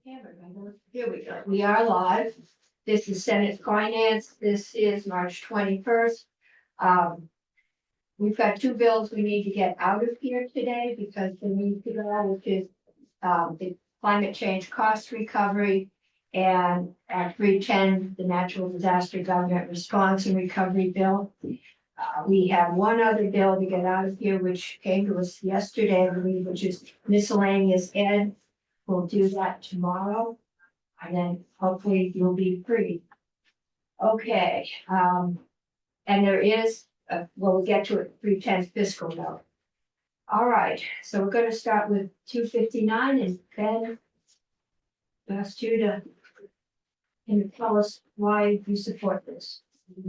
Here we go. We are live. This is Senate Finance. This is March 21st. We've got two bills we need to get out of here today because they need to go out, which is the climate change cost recovery and at 310, the natural disaster government response and recovery bill. We have one other bill to get out of here, which came to us yesterday, I believe, which is miscellaneous ed. We'll do that tomorrow. And then hopefully you'll be free. Okay, and there is, we'll get to it, 310 fiscal note. All right, so we're gonna start with 259 and Ben, asked you to, can you tell us why you support this? I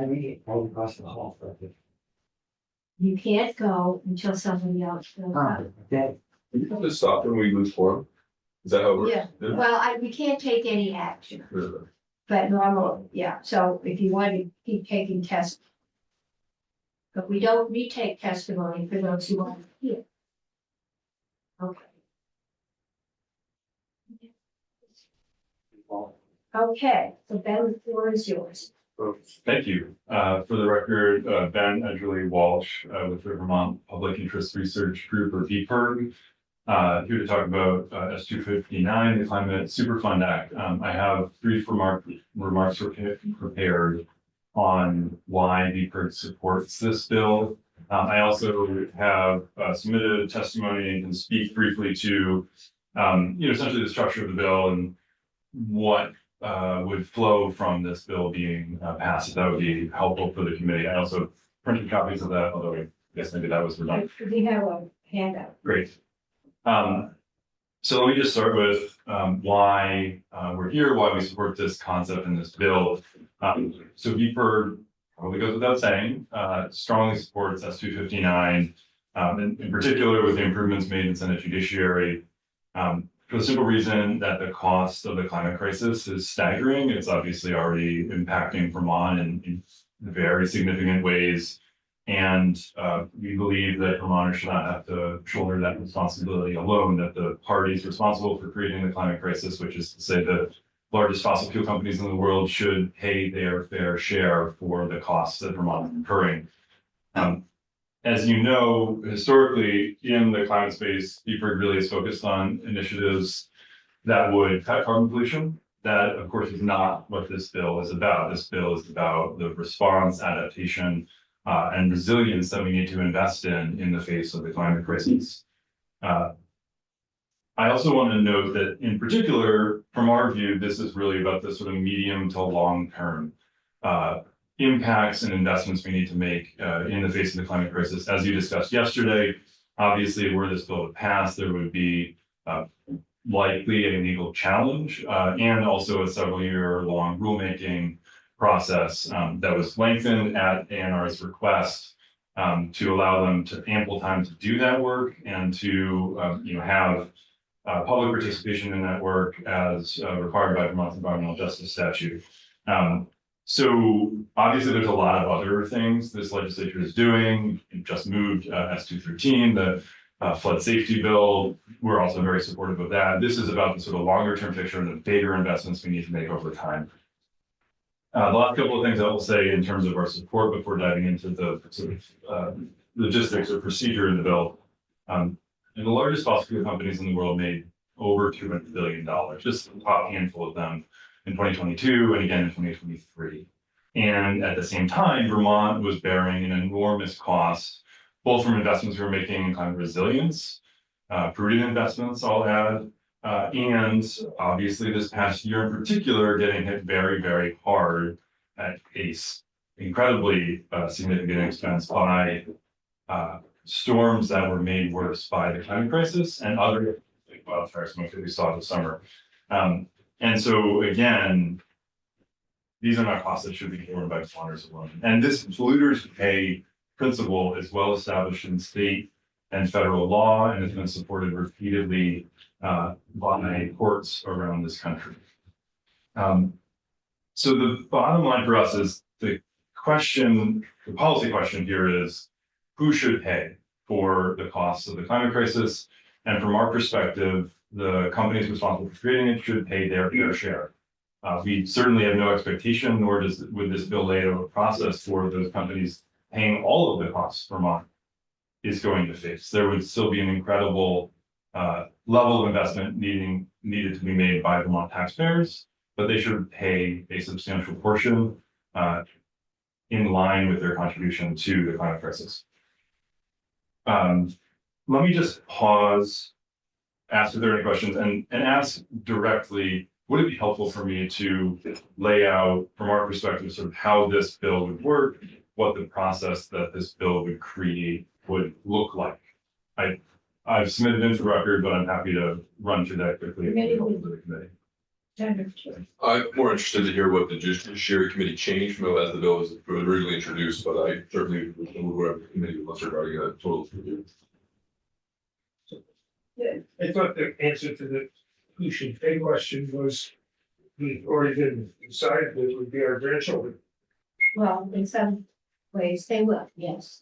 read it all across the hall for it. You can't go until somebody else goes up. Okay. You can just stop when we move forward. Is that how it works? Yeah, well, we can't take any action, but normal, yeah, so if you want to keep taking tests. But we don't retake testimony for those who want to hear. Okay. Okay, so Ben, the floor is yours. Thank you. For the record, Ben Edgerly Walsh with the Vermont Public Interest Research Group, or VPIRG. Here to talk about S259, the Climate Superfund Act. I have brief remarks prepared on why VPIRG supports this bill. I also have submitted testimony and can speak briefly to essentially the structure of the bill and what would flow from this bill being passed. If that would be helpful for the committee. I also printed copies of that, although I guess maybe that was redundant. We have a handout. Great. So let me just start with why we're here, why we support this concept in this bill. So VPIRG probably goes without saying, strongly supports S259, in particular with the improvements made in Senate Judiciary. For the simple reason that the cost of the climate crisis is staggering. It's obviously already impacting Vermont in very significant ways. And we believe that Vermonters should not have to shoulder that responsibility alone, that the parties responsible for creating the climate crisis, which is to say the largest fossil fuel companies in the world, should pay their fair share for the costs that Vermont is incurring. As you know, historically in the climate space, VPIRG really is focused on initiatives that would cut carbon pollution. That, of course, is not what this bill is about. This bill is about the response, adaptation, and resilience that we need to invest in the face of the climate crisis. I also want to note that, in particular, from our view, this is really about the sort of medium to long term impacts and investments we need to make in the face of the climate crisis. As you discussed yesterday, obviously, were this bill to pass, there would be likely a legal challenge and also a several-year-long rulemaking process that was lengthened at ANR's request to allow them to ample time to do that work and to have public participation in that work as required by Vermont's environmental justice statute. So obviously there's a lot of other things this legislature is doing. It just moved S213, the flood safety bill. We're also very supportive of that. This is about the sort of longer term picture and the bigger investments we need to make over time. The last couple of things I will say in terms of our support before diving into the sort of logistics or procedure in the bill. And the largest fossil fuel companies in the world made over $200 billion, just a top handful of them in 2022 and again in 2023. And at the same time, Vermont was bearing an enormous cost, both from investments we were making in climate resilience, prudent investments, I'll add, and obviously this past year in particular, getting hit very, very hard at a incredibly significant expense by storms that were made worse by the climate crisis and other wildfires that we saw this summer. And so again, these are not costs that should be borne by Vermonters alone. And this polluters pay principle is well established in state and federal law and has been supported repeatedly by courts around this country. So the bottom line for us is the policy question here is who should pay for the costs of the climate crisis And from our perspective, the companies responsible for creating it should pay their fair share. We certainly have no expectation, nor would this bill lay out a process for those companies paying all of the costs Vermont is going to face. There would still be an incredible level of investment needed to be made by Vermont taxpayers, but they should pay a substantial portion in line with their contribution to the climate crisis. Let me just pause, ask if there are any questions, and ask directly, would it be helpful for me to lay out from our perspective sort of how this bill would work, what the process that this bill would create would look like? I've submitted into record, but I'm happy to run through that quickly. I'm more interested to hear what the Judiciary Committee changed from as the bill was originally introduced, but I certainly would know whatever the committee was regarding a total review. I thought the answer to the who should pay question was, we've already been decided that it would be our grandchildren. Well, in some ways they will, yes.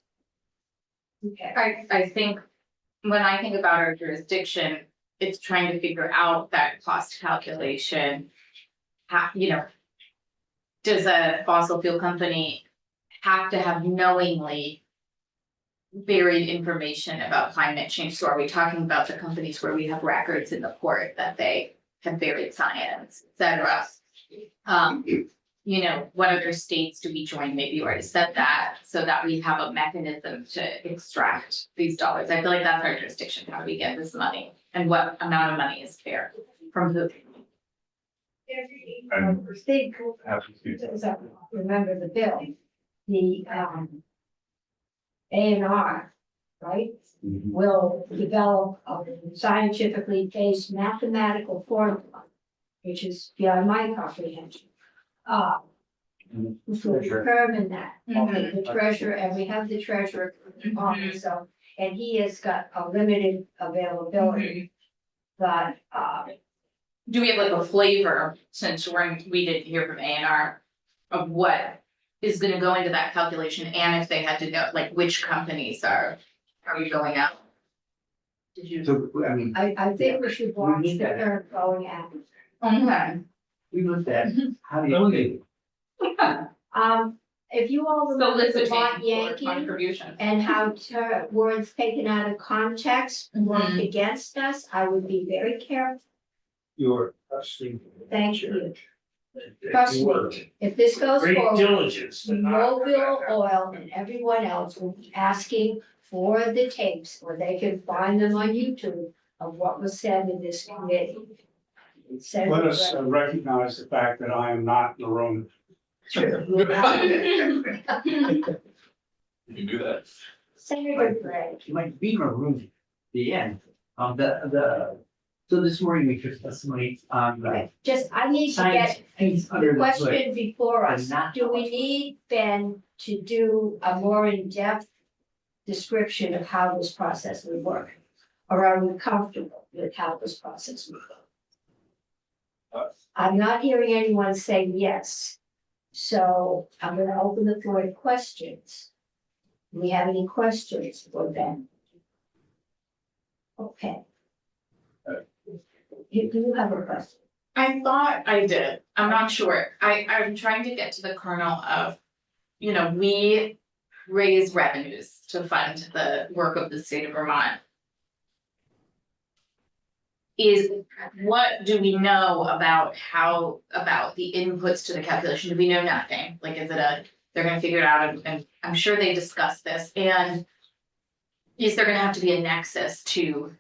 Okay, I think when I think about our jurisdiction, it's trying to figure out that cost calculation. How, you know, does a fossil fuel company have to have knowingly buried information about climate change? So are we talking about the companies where we have records in the court that they have buried science, et cetera? You know, what other states do we join? Maybe you already said that, so that we have a mechanism to extract these dollars. I feel like that's our jurisdiction. How do we get this money? And what amount of money is fair from who? I think, Happy to speak. as I remember the bill, the A&R, right? Will develop a scientifically based mathematical formula, which is beyond my comprehension. To determine that, the treasurer, and we have the treasurer on, so, and he has got a limited availability. But, Do we have like a flavor, since we didn't hear from A&R, of what is gonna go into that calculation, and if they had to know, like, which companies are we going out? Did you? So, I mean, I think we should watch need the that. current going at. Okay. we looked at, how do you? If you all remember the Soliciting Vermont for Yankee contributions. and how words taken out of context work against us, I would be very careful. Your trusting. Thank you. Trust me, if this goes Great forward, diligence. but not- Mobile Oil and everyone else will be asking for the tapes, or they can find them on YouTube of what was said in this committee. It said- Let us recognize the fact that I am not in the room. You can do that. Senator Gray. Like being a room, the end, so this morning we took testimony on the Right, just, I need to science get piece the under the hood. question before but us. not Do we how- need Ben to do a more in-depth description of how this process would work? Or are we comfortable with how this process would go? I'm not hearing anyone say yes. So I'm gonna open the floor to questions. Do we have any questions for Ben? Okay. You have a question? I thought I did, I'm not sure, I'm trying to get to the kernel of, you know, we raise revenues to fund the work of the state of Vermont. What do we know about about the inputs to the calculation? Do we know nothing? Like, is it they're gonna figure it out, and I'm sure they discussed this, and is there gonna have to be a nexus to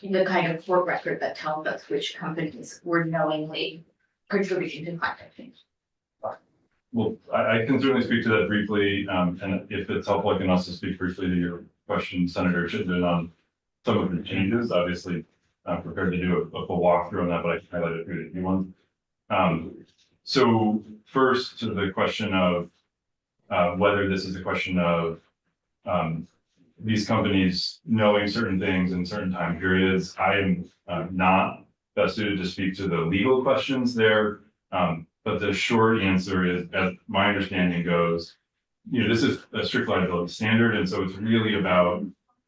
the kind of court record that tells us which companies were knowingly contributing to climate change? Well, I can certainly speak to that briefly, and if it's helpful, I can also speak briefly to your question, Senator Chittenden, on some of the changes. Obviously, I'm prepared to do a full walkthrough on that, but I can highlight a few of the key ones. So first, to the question of whether this is a question of these companies knowing certain things in certain time periods, I am not best suited to speak to the legal questions there. But the short answer is, as my understanding goes, you know, this is a strict liability standard, and so it's really about,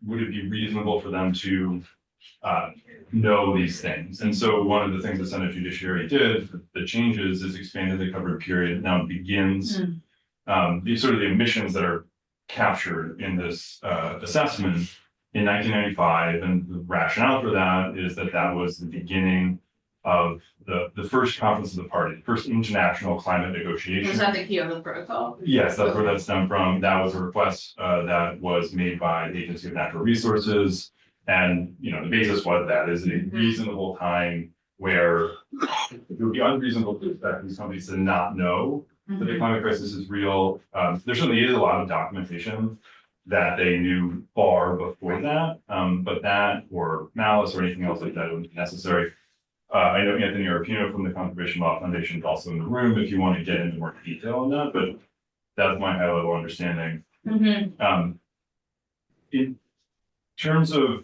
would it be reasonable for them to know these things. And so one of the things the Senate Judiciary did, the changes, is expanded the covered period. Now it begins the sort of the emissions that are captured in this assessment in 1995, and the rationale for that is that that was the beginning of the first conference of the party, first international climate negotiation. Was that the Kyoto Protocol? Yes, that's where that stemmed from. That was a request that was made by the Agency of Natural Resources. And, you know, the basis was that is a reasonable time where it would be unreasonable to expect these companies to not know that the climate crisis is real. There certainly is a lot of documentation that they knew far before that, but that or malice or anything else like that wouldn't be necessary. I know Anthony Arpino from the Conservation Law Foundation is also in the room if you want to get into more detail on that, but that's my high level understanding. In terms of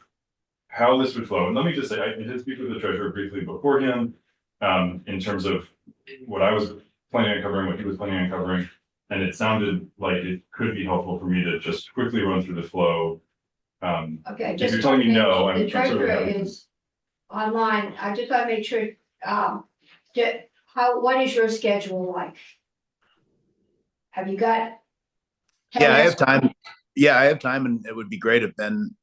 how this would flow, and let me just say, I did speak with the treasurer briefly beforehand, in terms of what I was planning on covering, what he was planning on covering. And it sounded like it could be helpful for me to just quickly run through the flow. Okay, If just. you're telling me no, I'm The sort of treasurer having- is online. I just want to make sure, what is your schedule like? Have you got? Yeah, I have time. Yeah, I have time, and it would be great if then,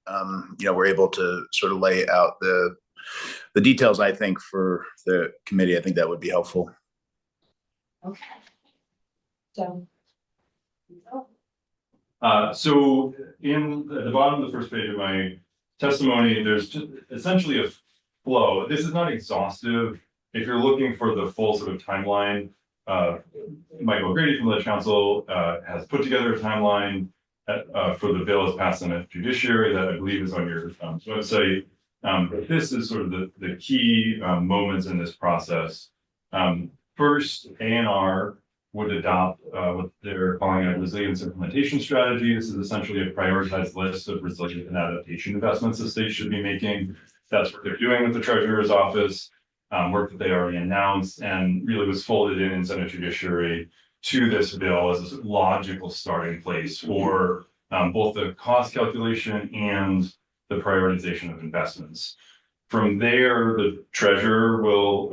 we're able to sort of lay out the details, I think, for the committee. I think that would be helpful. Okay. So. So in the bottom of the first page of my testimony, there's just essentially a flow. This is not exhaustive. If you're looking for the full sort of timeline, Michael Grady from the council has put together a timeline for the bill as passed in the judiciary that I believe is on your website. But this is sort of the key moments in this process. First, ANR would adopt what they're calling a resilience implementation strategy. This is essentially a prioritized list of resilience and adaptation investments the state should be making. That's what they're doing with the treasurer's office, work that they already announced, and really was folded in Senate Judiciary to this bill as a logical starting place for both the cost calculation and the prioritization of investments. From there, the treasurer will,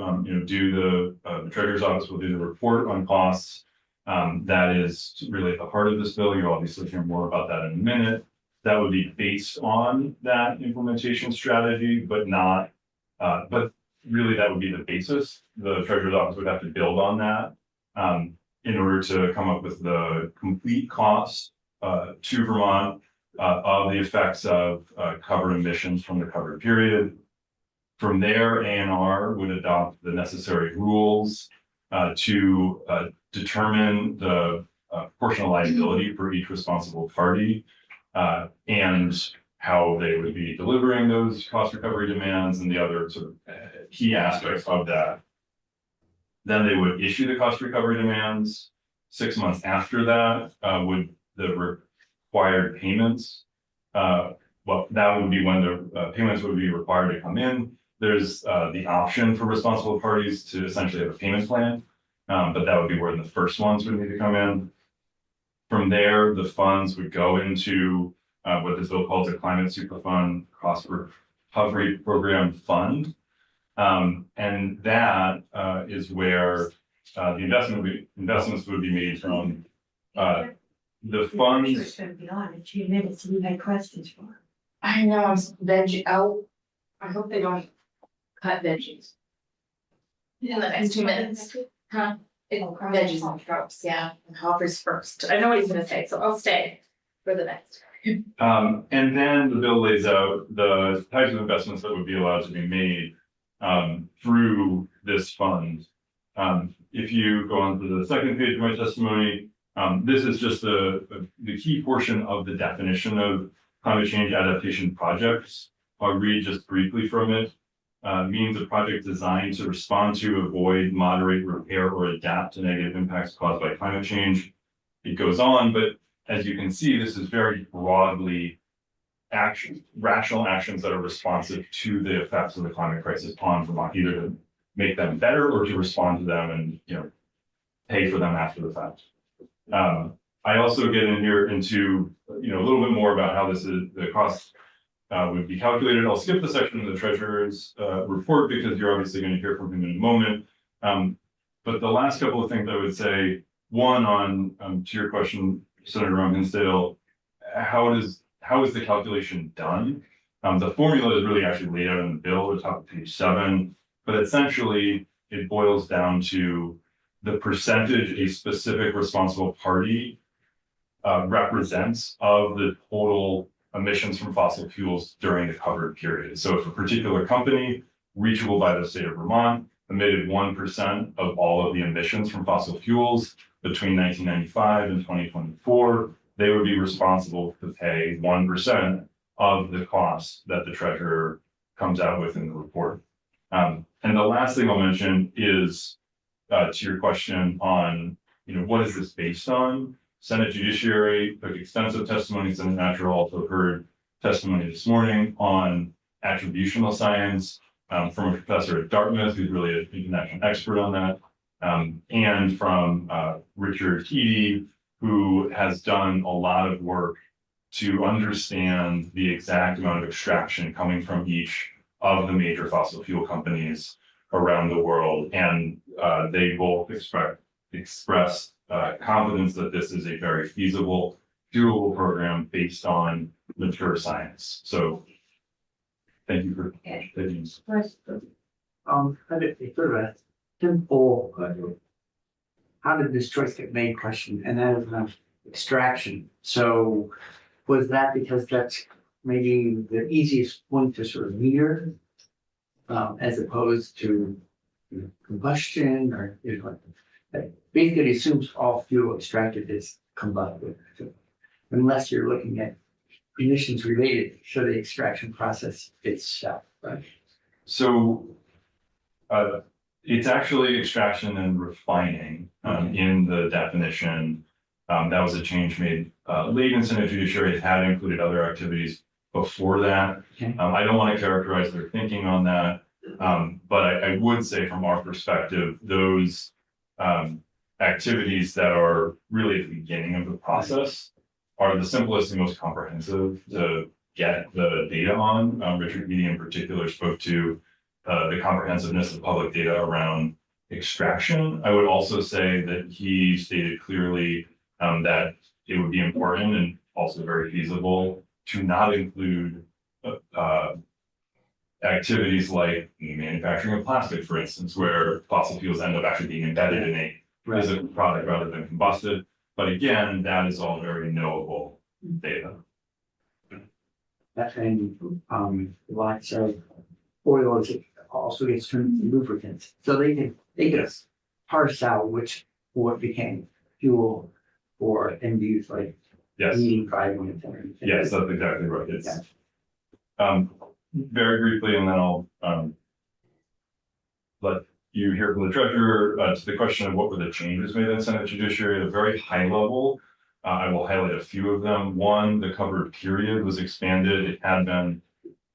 do the treasurer's office will do the report on costs. That is really at the heart of this bill. You'll obviously hear more about that in a minute. That would be based on that implementation strategy, but not, but really that would be the basis. The treasurer's office would have to build on that in order to come up with the complete cost to Vermont of the effects of covered emissions from the covered period. From there, ANR would adopt the necessary rules to determine the proportional liability for each responsible party and how they would be delivering those cost recovery demands and the other sort of key aspects of that. Then they would issue the cost recovery demands. 6 months after that, would the required payments, that would be when the payments would be required to come in. There's the option for responsible parties to essentially have a payment plan, but that would be where the first ones would need to come in. From there, the funds would go into what this bill calls a Climate Super Fund Cost Recovery Program Fund. And that is where the investments would be made from. The funds. It's gonna be on in 2 minutes, and you had questions for him. I know, I hope they don't cut veggies. In the next 2 minutes. Huh? Veggies and tropes, yeah, and Hopper's first. I know what he's gonna say, so I'll stay for the next. And then the bill lays out the types of investments that would be allowed to be made through this fund. If you go on to the second page of my testimony, this is just the key portion of the definition of climate change adaptation projects. I'll read just briefly from it. Means a project designed to respond to, avoid, moderate, repair, or adapt to negative impacts caused by climate change. It goes on, but as you can see, this is very broadly rational actions that are responsive to the effects of the climate crisis on Vermont, either to make them better or to respond to them and pay for them after the fact. I also get in here into a little bit more about how this is the cost would be calculated. I'll skip the section of the treasurer's report because you're obviously going to hear from him in a moment. But the last couple of things I would say, one on to your question, Senator Ron Hinsdale, how is the calculation done? The formula is really actually laid out in the bill at the top of page 7, but essentially it boils down to the percentage a specific responsible party represents of the total emissions from fossil fuels during the covered period. So if a particular company reachable by the state of Vermont emitted 1% of all of the emissions from fossil fuels between 1995 and 2024, they would be responsible to pay 1% of the cost that the treasurer comes out with in the report. And the last thing I'll mention is to your question on, what is this based on? Senate Judiciary took extensive testimony. Senate Natural also heard testimony this morning on attributional science from a professor at Dartmouth, who's really an international expert on that, and from Richard Heedy, who has done a lot of work to understand the exact amount of extraction coming from each of the major fossil fuel companies around the world. And they both expressed confidence that this is a very feasible, doable program based on mature science. So thank you for taking this. I did a sort of a simple, how did this choice get made question, and that is extraction. So was that because that's maybe the easiest one to sort of meter, as opposed to combustion, or basically it assumes all fuel extracted is combustible, so unless you're looking at emissions related to the extraction process itself, right? So it's actually extraction and refining in the definition. That was a change made late in Senate Judiciary. It had included other activities before that. Okay. I don't want to characterize their thinking on that, but I would say from our perspective, those activities that are really at the beginning of the process are the simplest and most comprehensive to get the data on. Richard Heedy in particular spoke to the comprehensiveness of public data around extraction. I would also say that he stated clearly that it would be important and also very feasible to not include activities like manufacturing of plastic, for instance, where fossil fuels end up actually being embedded in a physical product rather than combusted. But again, that is all very knowable data. And lots of oil also gets turned into lubricants, so they can parse out what became fuel for end use, like Yes, heating, driving, and everything. yes, that's exactly right. It's very briefly, and then I'll let you hear from the treasurer to the question of what were the changes made in Senate Judiciary at a very high level. I will highlight a few of them. One, the covered period was expanded. It had been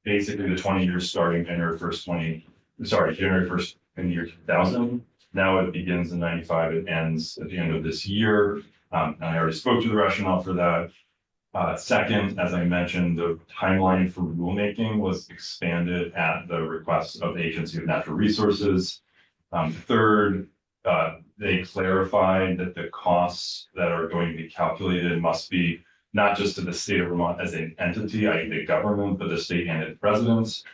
basically the 20 years starting January 1st in the year 2000. Now it begins in 95. It ends at the end of this year. And I already spoke to the rationale for that. Second, as I mentioned, the timeline for rulemaking was expanded at the request of the Agency of Natural Resources. Third, they clarified that the costs that are going to be calculated must be not just to the state of Vermont as an entity, i.e. the government, but the state and its residents.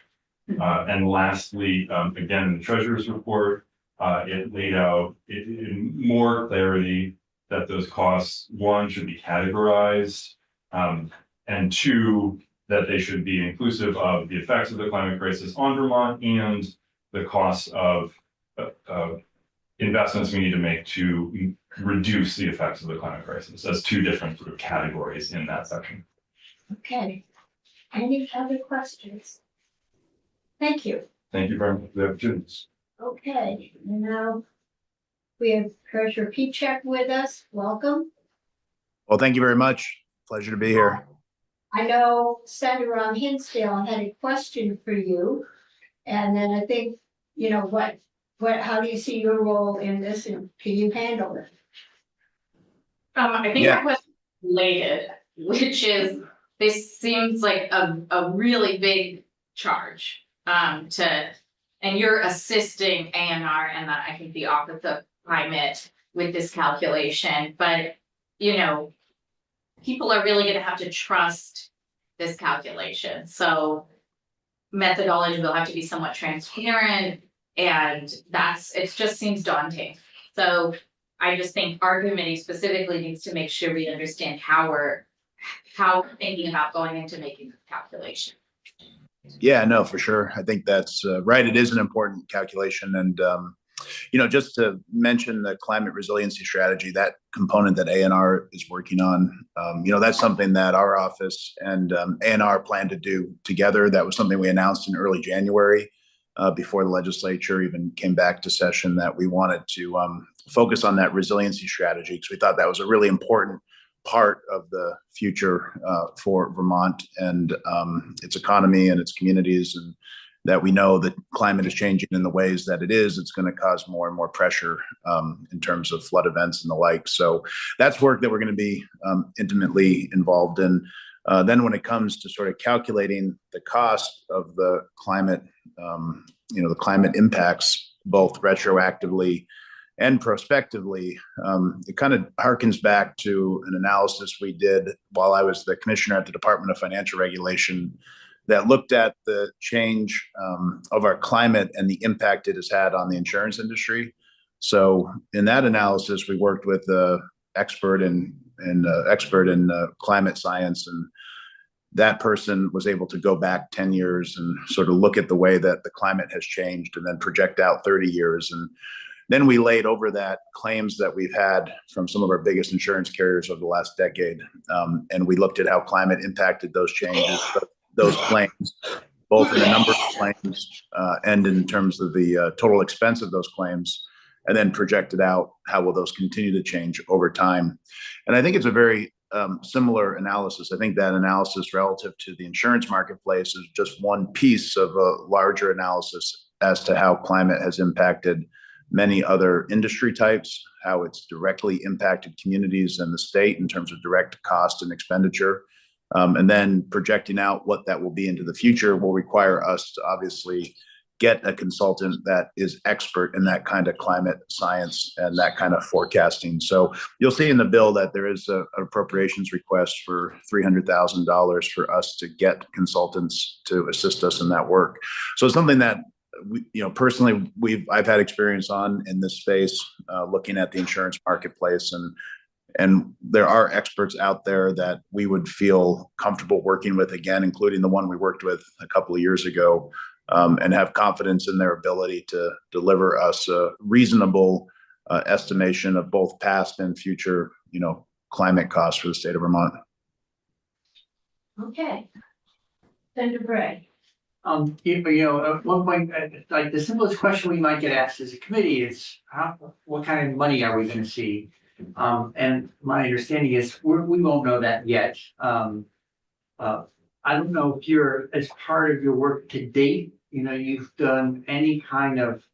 And lastly, again, in the treasurer's report, it laid out in more clarity that those costs, one, should be categorized, and two, that they should be inclusive of the effects of the climate crisis on Vermont and the cost of investments we need to make to reduce the effects of the climate crisis as two different sort of categories in that section. Okay. Any other questions? Thank you. Thank you very much for the opportunity. Okay, and now we have Treasurer Pichek with us. Welcome. Well, thank you very much. Pleasure to be here. I know Senator Ron Hinsdale had a question for you. And then I think, how do you see your role in this, and can you handle it? I think Yeah. that was related, which is this seems like a really big charge, and you're assisting ANR and I think the Office of Climate with this calculation, but, you know, people are really gonna have to trust this calculation, so methodology will have to be somewhat transparent, and it just seems daunting. So I just think our committee specifically needs to make sure we understand how we're thinking about going into making this calculation. Yeah, no, for sure. I think that's right. It is an important calculation. And, just to mention the climate resiliency strategy, that component that ANR is working on, that's something that our office and ANR plan to do together. That was something we announced in early January before the legislature even came back to session, that we wanted to focus on that resiliency strategy, because we thought that was a really important part of the future for Vermont and its economy and its communities, and that we know that climate is changing in the ways that it is. It's going to cause more and more pressure in terms of flood events and the like. So that's work that we're going to be intimately involved in. Then when it comes to sort of calculating the cost of the climate, the climate impacts, both retroactively and prospectively, it kind of harkens back to an analysis we did while I was the commissioner at the Department of Financial Regulation that looked at the change of our climate and the impact it has had on the insurance industry. So in that analysis, we worked with an expert in climate science, and that person was able to go back 10 years and sort of look at the way that the climate has changed and then project out 30 years. And then we laid over that claims that we've had from some of our biggest insurance carriers over the last decade. And we looked at how climate impacted those changes, those claims, both in the number of claims and in terms of the total expense of those claims, and then projected out how will those continue to change over time. And I think it's a very similar analysis. I think that analysis relative to the insurance marketplace is just one piece of a larger analysis as to how climate has impacted many other industry types, how it's directly impacted communities and the state in terms of direct cost and expenditure. And then projecting out what that will be into the future will require us to obviously get a consultant that is expert in that kind of climate science and that kind of forecasting. So you'll see in the bill that there is an appropriations request for $300,000 for us to get consultants to assist us in that work. So it's something that personally, I've had experience on in this space, looking at the insurance marketplace, and there are experts out there that we would feel comfortable working with again, including the one we worked with a couple of years ago, and have confidence in their ability to deliver us a reasonable estimation of both past and future, climate costs for the state of Vermont. Okay. Senator Bray. At one point, like the simplest question we might get asked as a committee is, what kind of money are we going to see? And my understanding is we won't know that yet. I don't know if you're, as part of your work to date, you've done any kind of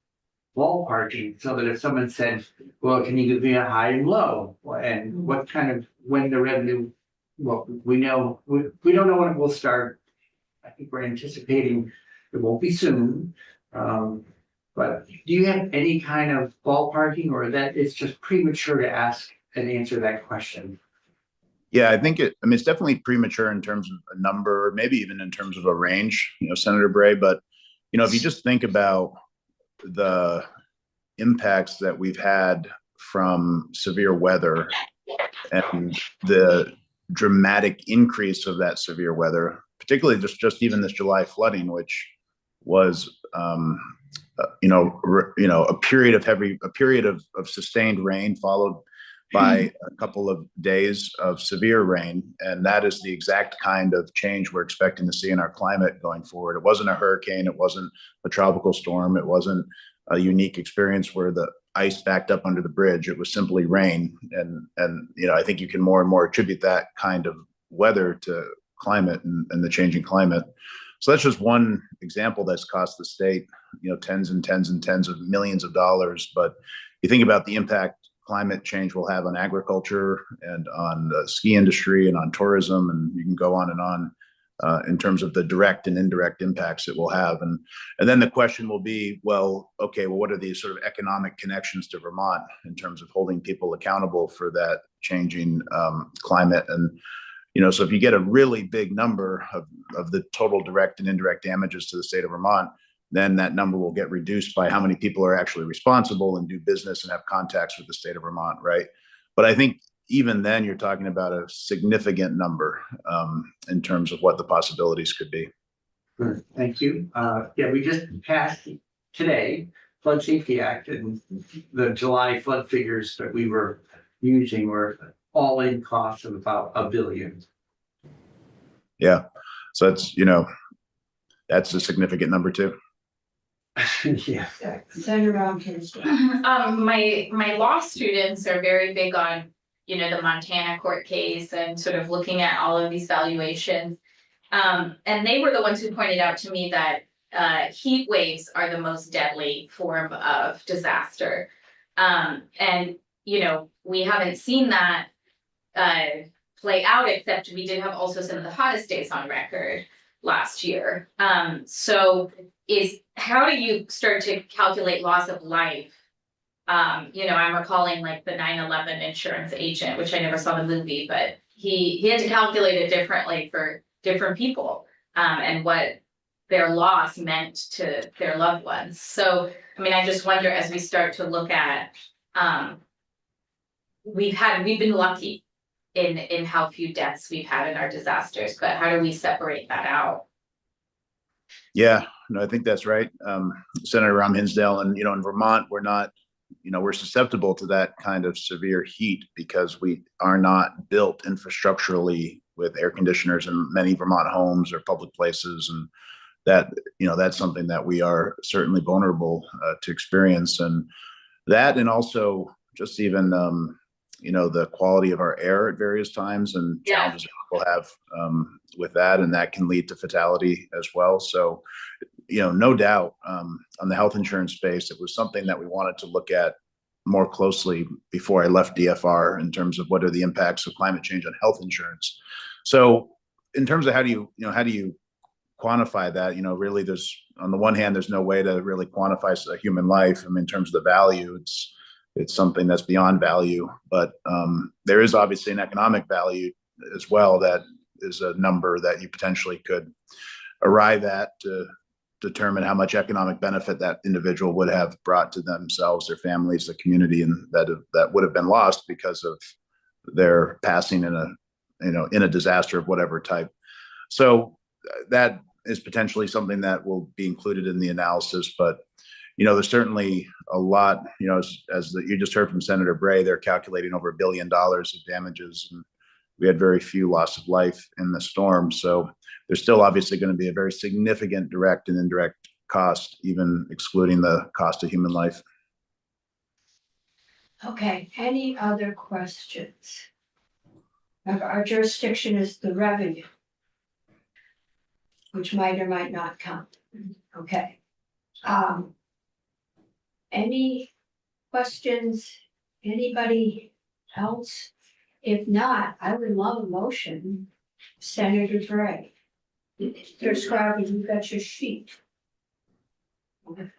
ballparking, so that if someone said, well, can you give me a high and low? And what kind of, when the revenue, well, we don't know when it will start. I think we're anticipating it won't be soon. But do you have any kind of ballparking, or that it's just premature to ask and answer that question? Yeah, I think it's definitely premature in terms of a number, maybe even in terms of a range, Senator Bray. But, if you just think about the impacts that we've had from severe weather and the dramatic increase of that severe weather, particularly just even this July flooding, which was, a period of sustained rain followed by a couple of days of severe rain. And that is the exact kind of change we're expecting to see in our climate going forward. It wasn't a hurricane. It wasn't a tropical storm. It wasn't a unique experience where the ice backed up under the bridge. It was simply rain. And I think you can more and more attribute that kind of weather to climate and the changing climate. So that's just one example that's cost the state, tens and tens and tens of millions of dollars. But you think about the impact climate change will have on agriculture and on the ski industry and on tourism, and you can go on and on in terms of the direct and indirect impacts it will have. And then the question will be, well, okay, well, what are these sort of economic connections to Vermont in terms of holding people accountable for that changing climate? And so if you get a really big number of the total direct and indirect damages to the state of Vermont, then that number will get reduced by how many people are actually responsible and do business and have contacts with the state of Vermont, right? But I think even then you're talking about a significant number in terms of what the possibilities could be. Good, thank you. Yeah, we just passed today Flood Safety Act, and the July flood figures that we were using were all-in costs of about $1 billion. Yeah, so that's a significant number too. Yeah. Senator Tompkins. My law students are very big on, the Montana court case and sort of looking at all of these valuations. And they were the ones who pointed out to me that heat waves are the most deadly form of disaster. And, we haven't seen that play out, except we did have also some of the hottest days on record last year. So how do you start to calculate loss of life? I'm recalling like the 9/11 insurance agent, which I never saw the movie, but he had to calculate it differently for different people, and what their loss meant to their loved ones. So, I just wonder, as we start to look at, we've been lucky in how few deaths we've had in our disasters, but how do we separate that out? Yeah, no, I think that's right. Senator Rahm Hinsdale, and, in Vermont, we're not, we're susceptible to that kind of severe heat because we are not built infrastructurally with air conditioners in many Vermont homes or public places. And that's something that we are certainly vulnerable to experience. And that, and also just even, the quality of our air at various times and challenges people have with that, and that can lead to fatality as well. So, no doubt on the health insurance space, it was something that we wanted to look at more closely before I left DFR in terms of what are the impacts of climate change on health insurance. So in terms of how do you quantify that, really there's, on the one hand, there's no way to really quantify a human life. In terms of the value, it's something that's beyond value, but there is obviously an economic value as well. That is a number that you potentially could arrive at to determine how much economic benefit that individual would have brought to themselves, their families, the community, and that would have been lost because of their passing in a disaster of whatever type. So that is potentially something that will be included in the analysis, but there's certainly a lot, as you just heard from Senator Bray, they're calculating over $1 billion of damages, and we had very few loss of life in the storm. So there's still obviously going to be a very significant direct and indirect cost, even excluding the cost of human life. Okay, any other questions? Our jurisdiction is the revenue, which might or might not count. Okay. Any questions? Anybody else? If not, I would love a motion. Senator Bray. Mr. Scribe, you've got your sheet.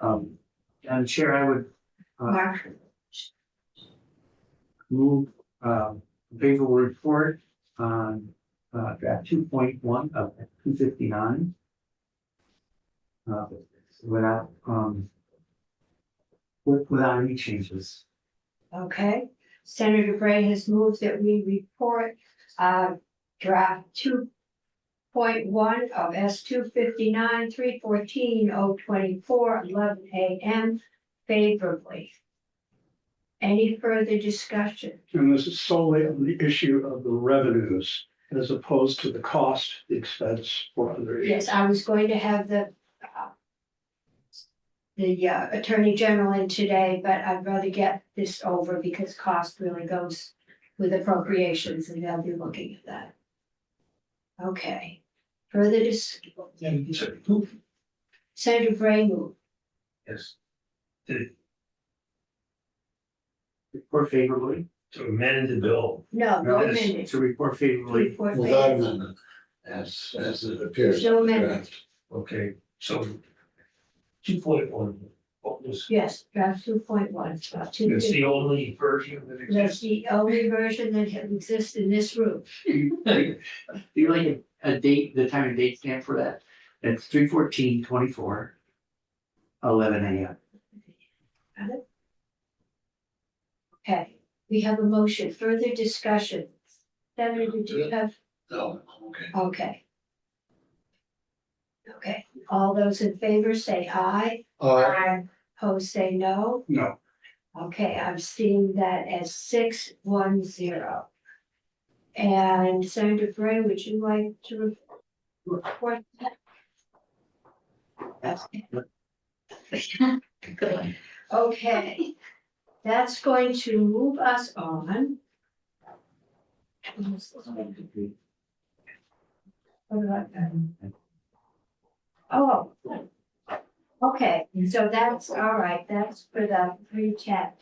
And Chair, I would Mark, move favorable report on draft 2.1 of 259. Without any changes. okay. Senator Bray has moved that we report draft 2.1 of S259 314-024 11 a.m. favorably. Any further discussion? And this is solely on the issue of the revenues as opposed to the cost, the expense, or other issues. Yes, I was going to have the Attorney General in today, but I'd rather get this over because cost really goes with appropriations, and they'll be looking at that. Okay, further Senator Bray moved. Yes. report favorably. To amend the bill. No, no That is amendment. to report favorably. Report Without favorable. amendment, as it appears. There's no in the amendment. draft. Okay, so 2.1, what was, Yes, draft 2.1. it's the only version that That's exists. the only version that exists in this room. Do you like a date, the time and date stamp for that? It's 3/14/24, 11 a.m. Okay, we have a motion, further discussion. Senator, did you have, No, okay. okay. Okay, all those in favor say aye. Opposed say no. No. Okay, I'm seeing that as 6-1-0. And Senator Gray, would you like to report that? That's Good. okay. That's going to move us on. What about that? Oh. Okay, so that's, all right, that's for the 310.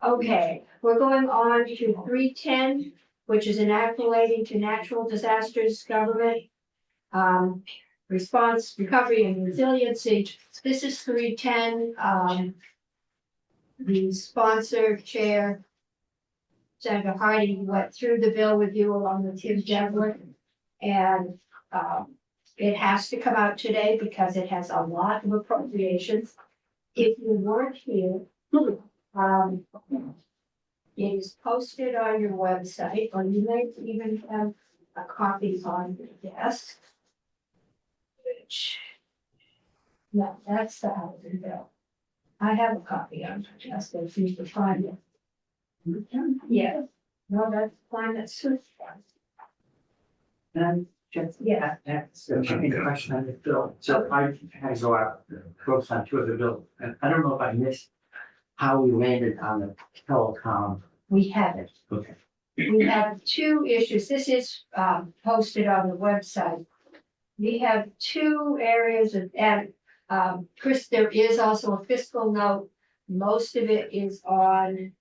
Okay, we're going on to 310, which is an act relating to natural disasters government. Response, recovery and resiliency. This is 310. The sponsor chair, Senator Hardy, went through the bill with you along with Tim Devlin. And it has to come out today because it has a lot of appropriations. If you weren't here, it is posted on your website, or you may even have a copy on your desk. Which, no, that's the housing bill. I have a copy on my desk, if you can find it. Yes, no, that's climate switch. And just, Yeah. that's a question on the bill. So I had to go out, go on two of the bills, and I don't know if I missed how we landed on the telecom. We have it. Okay. We have two issues. This is posted on the website. We have two areas of, and Chris, there is also a fiscal note. Most of it is on.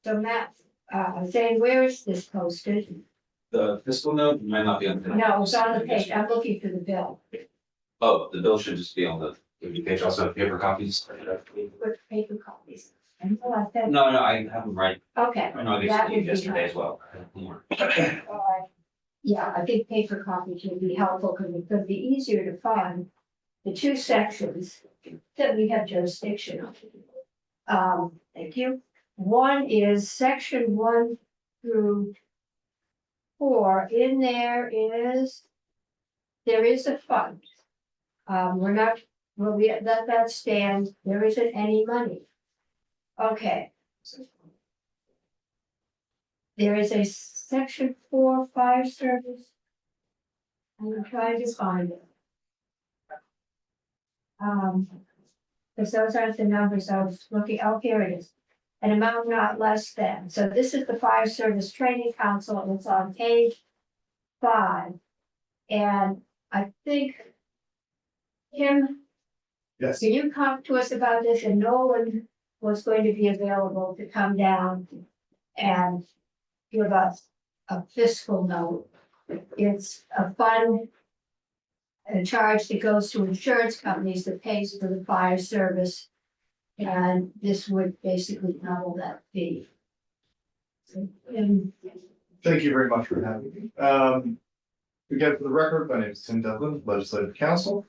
So Matt, saying, where is this posted? The fiscal note might not be on. No, it's on the page. I'm looking for the bill. Oh, the bill should just be on the page, also have paper copies. With paper copies. I know I said, No, I have them right, okay. I know I That gave would you be yesterday as well. More. Yeah, I think paper copies would be helpful because it could be easier to find the two sections that we have jurisdiction on. Thank you. One is section 1 through 4. In there is a fund. We're not, well, we let that stand. There isn't any money. Okay. There is a section 4 fire service. I'm trying to find it. Because those aren't the numbers I was looking, oh, here it is. An amount not less than, so this is the Fire Service Training Council, and it's on page 5. And I think, Kim, Yes. can you talk to us about this? And Nolan was going to be available to come down and give us a fiscal note. It's a fund, a charge that goes to insurance companies that pays for the fire service. And this would basically double that fee. And Thank you very much for having me. Again, for the record, my name is Tim Devlin, Legislative Counsel.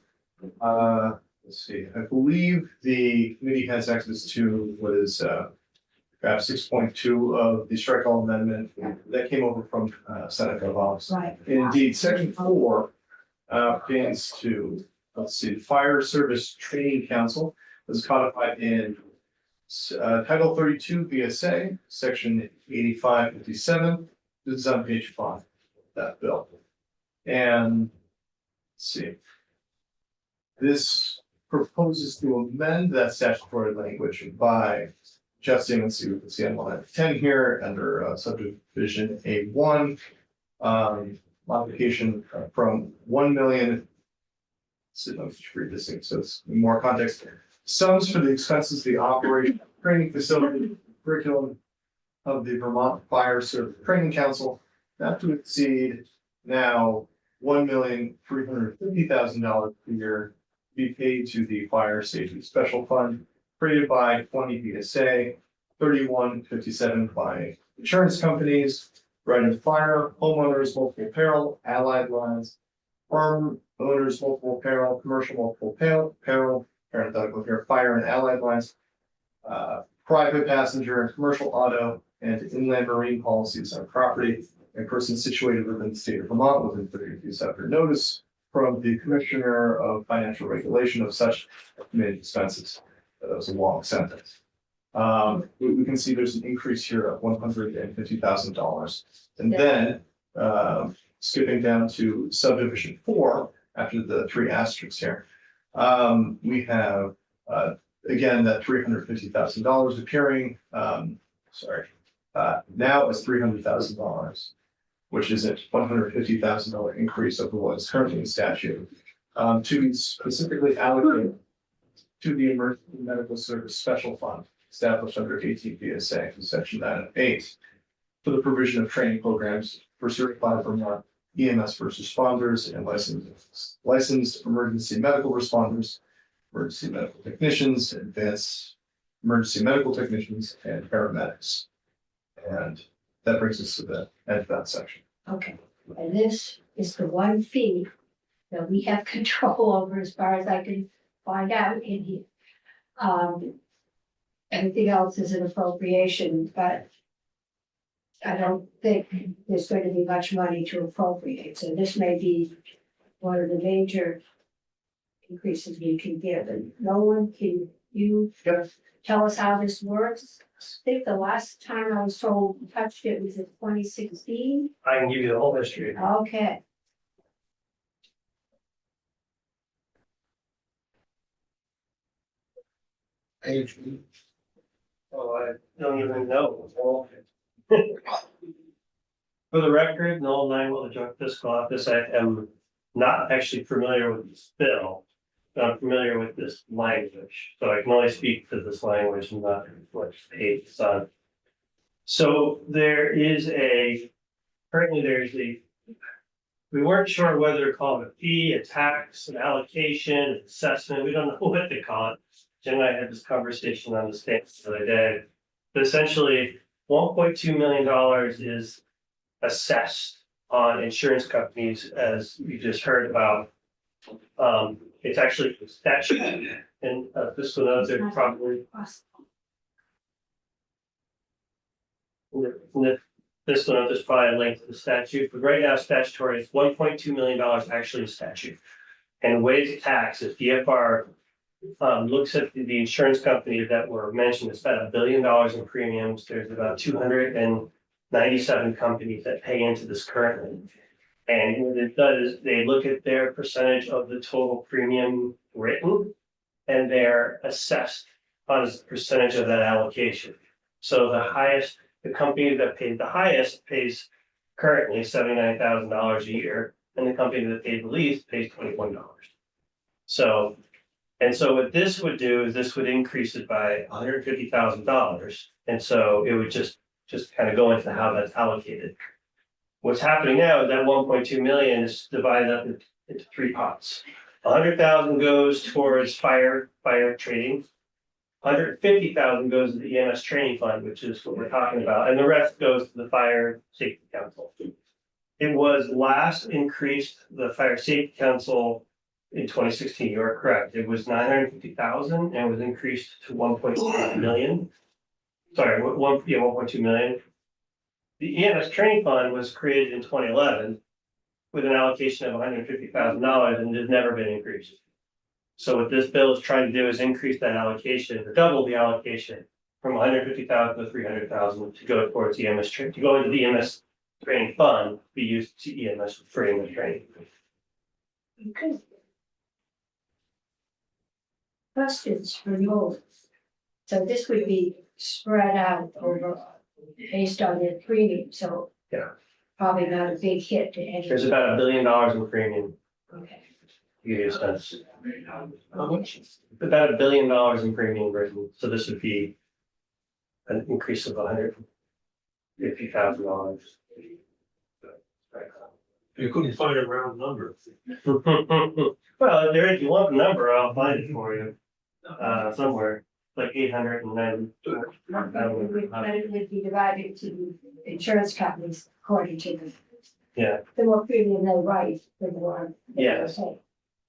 Let's see, I believe the committee has access to what is draft 6.2 of the strike all amendment that came over from Senate Gonzalez. right. Indeed, section 4 pertains to, let's see, the Fire Service Training Council is codified in Title 32 VSA, section 8557. This is on page 5 of that bill. And let's see. This proposes to amend that statutory language by adjusting, let's see, we can see on line 10 here under subdivision A1. modification from 1 million. So let me just read this thing, so it's more context. Sums for the expenses of the operation, training facility, curriculum of the Vermont Fire Service Training Council, not to exceed now $1,350,000 per year, be paid to the Fire Safety Special Fund, created by 20 VSA, 3157 by insurance companies, right of fire, homeowners, multiple peril, allied lines, farm owners, multiple peril, commercial multiple peril, parenthetical here, fire and allied lines, private passenger and commercial auto, and inland marine policies on property and persons situated within the state of Vermont within 30 days after notice from the Commissioner of Financial Regulation of such estimated expenses. That was a long sentence. We can see there's an increase here of $150,000. And then, skipping down to subdivision 4, after the 3 asterisks here, we have, again, that $350,000 appearing, now as $300,000, which is a $150,000 increase over what is currently in statute, to be specifically allocated to the Emergency Medical Service Special Fund established under 18 VSA, section 908, for the provision of training programs for certified Vermont EMS first responders and licensed emergency medical responders, emergency medical technicians, advanced emergency medical technicians, and paramedics. And that brings us to the end of that section. Okay, and this is the one fee that we have control over as far as I can find out in here. Everything else is an appropriation, but I don't think there's going to be much money to appropriate, so this may be one of the major increases we can give, and Nolan, can you tell us how this works? I think the last time I was told we touched it was in 2016. I can give you the whole history. Okay. Oh, I don't even know. For the record, Noel Langwell, the Joint Fiscal Office, I am not actually familiar with this bill. But I'm familiar with this language, so I can only speak to this language and not what page it's on. So currently there's we weren't sure whether to call it a fee, a tax, an allocation, an assessment. We don't know what to call it. Jen and I had this conversation on the stand the other day. But essentially, $1.2 million is assessed on insurance companies, as we just heard about. It's actually a statute, and fiscal notes are probably. The fiscal note is probably a link to the statute, but right now statutory is $1.2 million actually a statute. And the way it's taxed is DFR looks at the insurance companies that were mentioned. It's about $1 billion in premiums. There's about 297 companies that pay into this currently. And what it does is they look at their percentage of the total premium written, and they're assessed on a percentage of that allocation. So the company that pays the highest pays currently $79,000 a year, and the company that pays the least pays $21. So what this would do is this would increase it by $150,000. And so it would just kind of go into how that's allocated. What's happening now is that 1.2 million is divided up into 3 pots. 100,000 goes towards fire training. 150,000 goes to the EMS training fund, which is what we're talking about, and the rest goes to the Fire Safety Council. It was last increased, the Fire Safety Council, in 2016. You are correct. It was 950,000 and was increased to 1.2 million. Sorry, 1.2 million. The EMS training fund was created in 2011 with an allocation of $150,000 and has never been increased. So what this bill is trying to do is increase that allocation, or double the allocation from 150,000 to 300,000 to go towards EMS training, to go into the EMS training fund, be used to EMS for EMS training. Okay. Questions for Nolan? So this would be spread out over based on their premium, so. Yeah. probably not a big hit to any. There's about $1 billion in premium, Okay. to give you a sense. About $1 billion in premium written, so this would be an increase of $150,000. You couldn't find a round number. Well, there, if you want the number, I'll find it for you, somewhere, like 890. But it would be divided to the insurance companies according to Yeah, the more premium they write, the more. they Yes. pay.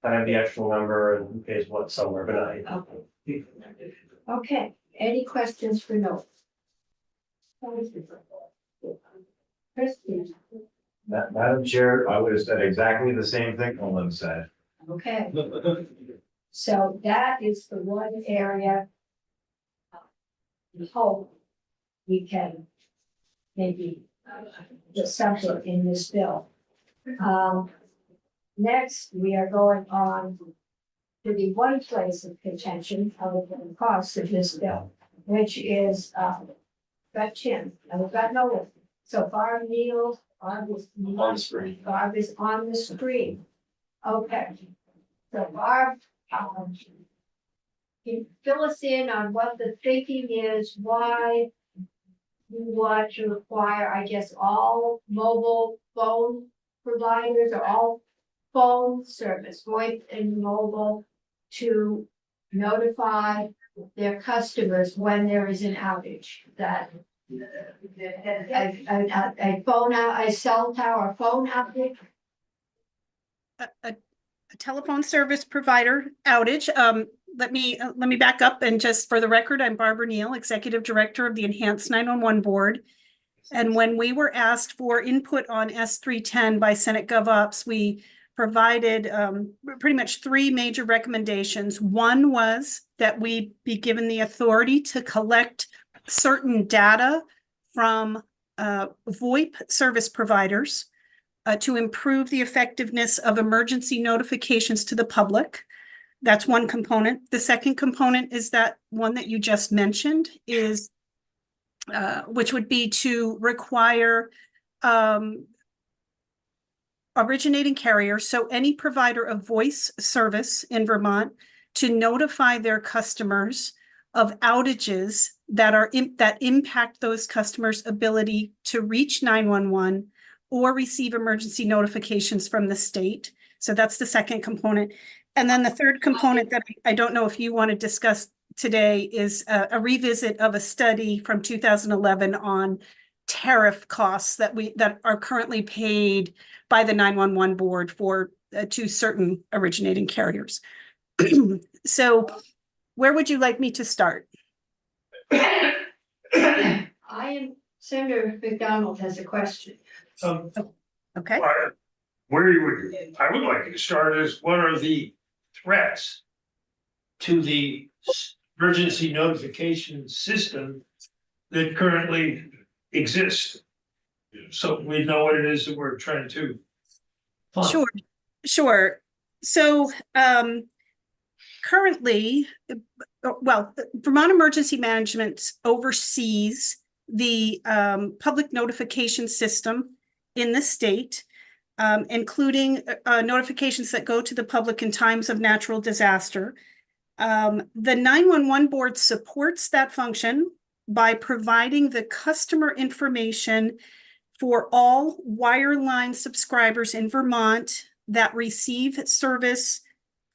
I have the actual number and who pays what somewhere, but Okay. Okay, any questions for Noel? Christine, Madam Chair, I would have said exactly the same thing Olin said. okay. So that is the one area. We hope we can maybe just something in this bill. Next, we are going on to the one place of contention other than the cost of this bill, which is, got Tim, and we've got Nolan. So Barb Neal, Barb is On the screen. Barb is on the screen. Okay. So Barb, can you fill us in on what the thinking is, why you want to require, I guess, all mobile phone providers or all phone service, voice and mobile, to notify their customers when there is an outage, that a phone out, a cell tower phone outage. A telephone service provider outage. Let me back up, and just for the record, I'm Barbara Neal, Executive Director of the Enhanced 911 Board. And when we were asked for input on S310 by Senate GovOps, we provided pretty much three major recommendations. One was that we be given the authority to collect certain data from VoIP service providers to improve the effectiveness of emergency notifications to the public. That's one component. The second component is that one that you just mentioned, is which would be to require originating carriers, so any provider of voice service in Vermont, to notify their customers of outages that impact those customers' ability to reach 911 or receive emergency notifications from the state. So that's the second component. And then the third component that I don't know if you want to discuss today is a revisit of a study from 2011 on tariff costs that are currently paid by the 911 board for to certain originating carriers. So where would you like me to start? Senator McDonald has a question. Okay. Where I would like to start is, what are the threats to the emergency notification system that currently exists? So we know what it is that we're trying to fund. Sure. So currently, well, Vermont Emergency Management oversees the public notification system in the state, including notifications that go to the public in times of natural disaster. The 911 board supports that function by providing the customer information for all wireline subscribers in Vermont that receive service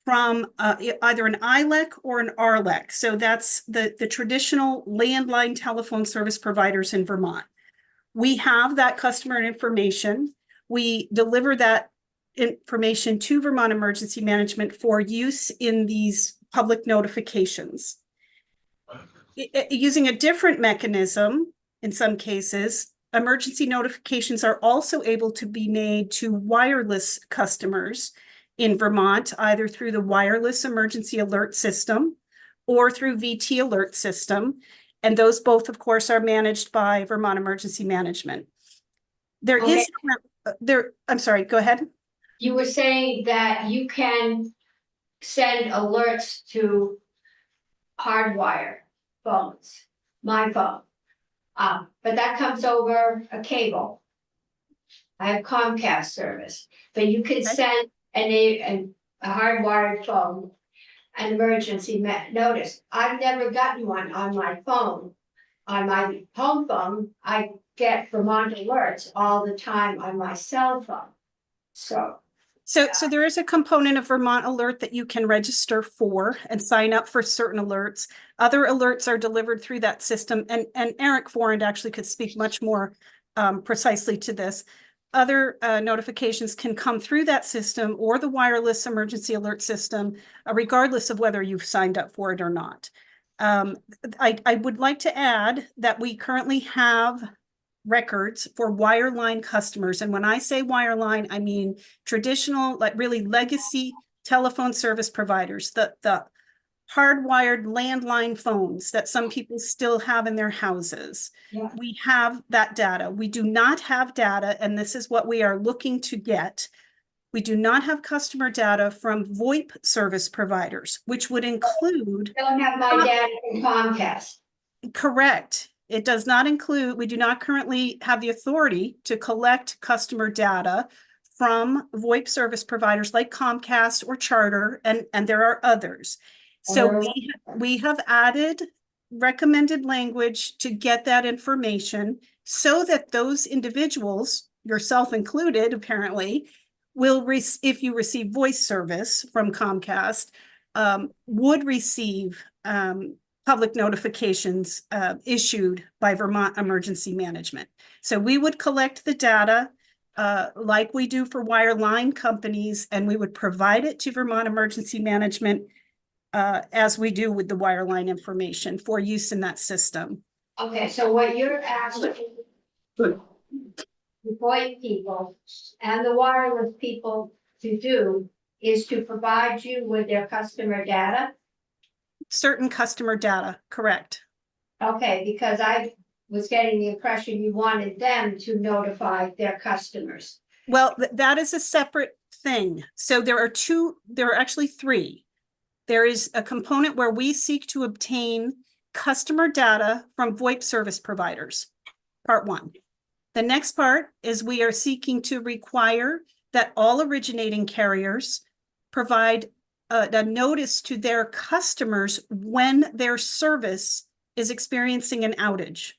from either an ILEC or an RLEC. So that's the traditional landline telephone service providers in Vermont. We have that customer information. We deliver that information to Vermont Emergency Management for use in these public notifications. Using a different mechanism, in some cases, emergency notifications are also able to be made to wireless customers in Vermont, either through the wireless emergency alert system or through VT alert system. And those both, of course, are managed by Vermont Emergency Management. I'm sorry, go ahead. You were saying that you can send alerts to hardwire phones, my phone. But that comes over a cable. I have Comcast service, but you can send a hardwired phone, an emergency notice. I've never gotten one on my phone. On my home phone, I get Vermont alerts all the time on my cell phone. So there is a component of Vermont Alert that you can register for and sign up for certain alerts. Other alerts are delivered through that system, and Eric Forand actually could speak much more precisely to this. Other notifications can come through that system or the wireless emergency alert system, regardless of whether you've signed up for it or not. I would like to add that we currently have records for wireline customers. And when I say wireline, I mean traditional, like really legacy telephone service providers, the hardwired landline phones that some people still have in their houses. Yeah. We have that data. We do not have data, and this is what we are looking to get. We do not have customer data from VoIP service providers, which would include. Don't have my data from Comcast. Correct. It does not include, we do not currently have the authority to collect customer data from VoIP service providers like Comcast or Charter, and there are others. So we have added recommended language to get that information so that those individuals, yourself included, apparently, will if you receive voice service from Comcast, would receive public notifications issued by Vermont Emergency Management. So we would collect the data like we do for wireline companies, and we would provide it to Vermont Emergency Management as we do with the wireline information for use in that system. Okay, so what you're asking the VoIP people and the wireless people to do is to provide you with their customer data? Certain customer data, correct. Okay, because I was getting the impression you wanted them to notify their customers. Well, that is a separate thing. So there are actually three. There is a component where we seek to obtain customer data from VoIP service providers, part one. The next part is we are seeking to require that all originating carriers provide a notice to their customers when their service is experiencing an outage.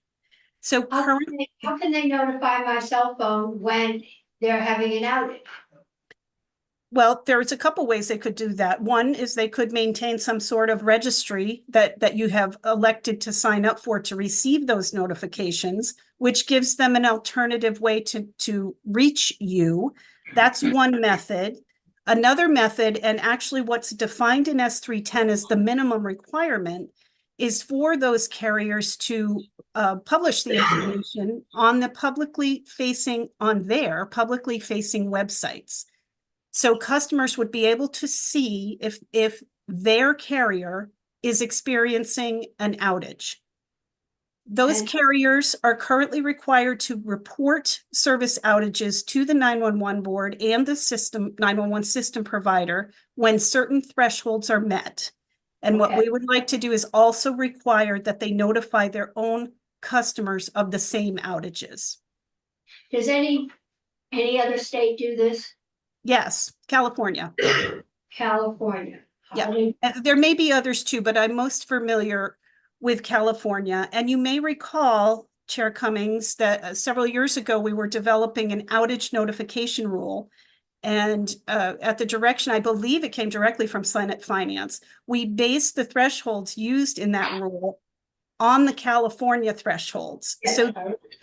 So how can they notify my cell phone when they're having an outage? Well, there's a couple ways they could do that. One is they could maintain some sort of registry that you have elected to sign up for to receive those notifications, which gives them an alternative way to reach you. That's one method. Another method, and actually what's defined in S310 as the minimum requirement, is for those carriers to publish the information on their publicly facing websites. So customers would be able to see if their carrier is experiencing an outage. Those carriers are currently required to report service outages to the 911 board and the 911 system provider when certain thresholds are met. And what we would like to do is also require that they notify their own customers of the same outages. Does any other state do this? Yes, California. California. Yeah, there may be others too, but I'm most familiar with California. And you may recall, Chair Cummings, that several years ago, we were developing an outage notification rule. And at the direction, I believe it came directly from Senate Finance, we based the thresholds used in that rule on the California thresholds. So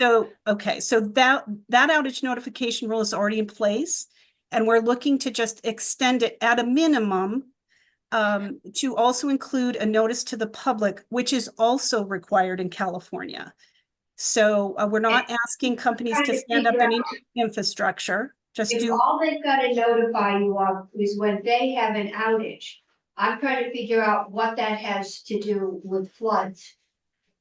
that outage notification rule is already in place. And we're looking to just extend it at a minimum to also include a notice to the public, which is also required in California. So we're not asking companies to stand up any infrastructure. Just do all they've got to notify you of is when they have an outage. I'm trying to figure out what that has to do with floods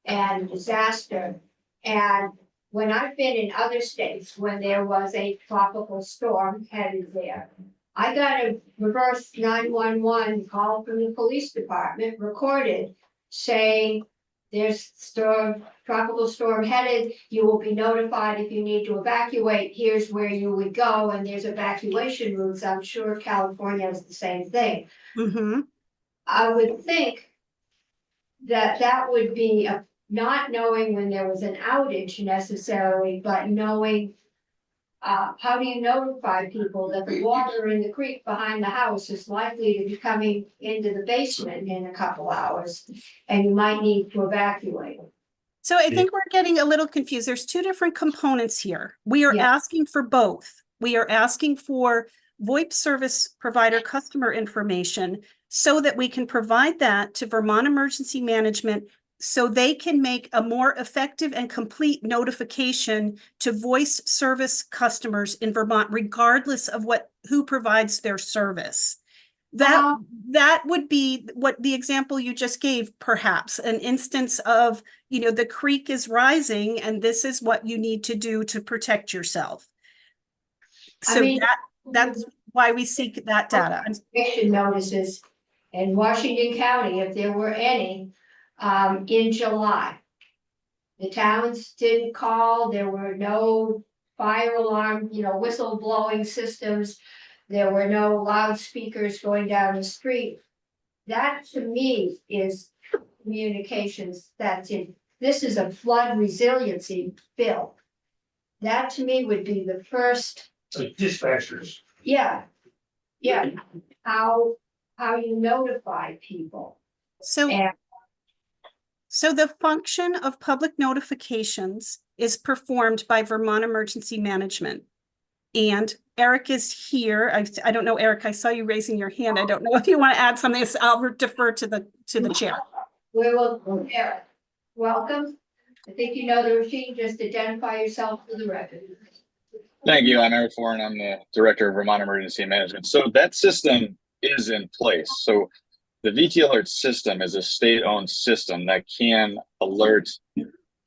and disaster. And when I've been in other states, when there was a tropical storm headed there, I got a reverse 911 call from the police department recorded saying there's storm, tropical storm headed, you will be notified if you need to evacuate, here's where you would go, and there's evacuation routes, I'm sure California has the same thing. Mhm. I would think that that would be not knowing when there was an outage necessarily, but knowing how do you notify people that the water in the creek behind the house is likely to be coming into the basement in a couple hours and you might need to evacuate? So I think we're getting a little confused. There's two different components here. We are Yeah. asking for both. We are asking for VoIP service provider customer information so that we can provide that to Vermont Emergency Management so they can make a more effective and complete notification to voice service customers in Vermont, regardless of who provides their service. That would be what the example you just gave, perhaps an instance of, the creek is rising and this is what you need to do to protect yourself. I So mean, that's why we seek that data. Eviction notices in Washington County, if there were any, in July. The towns didn't call, there were no fire alarm, whistle blowing systems. There were no loudspeakers going down the street. That to me is communications this is a flood resiliency bill. That to me would be the first. So dispatchers. Yeah. How you notify people. So the function of public notifications is performed by Vermont Emergency Management. And Eric is here. I don't know, Eric, I saw you raising your hand. I don't know if you want to add something. I'll defer to the chair. We will, Eric, welcome. I think you know the machine, just identify yourself for the record. Thank you. I'm Eric Foran. I'm the Director of Vermont Emergency Management. So that system is in place. So the VT Alert system is a state-owned system that can alert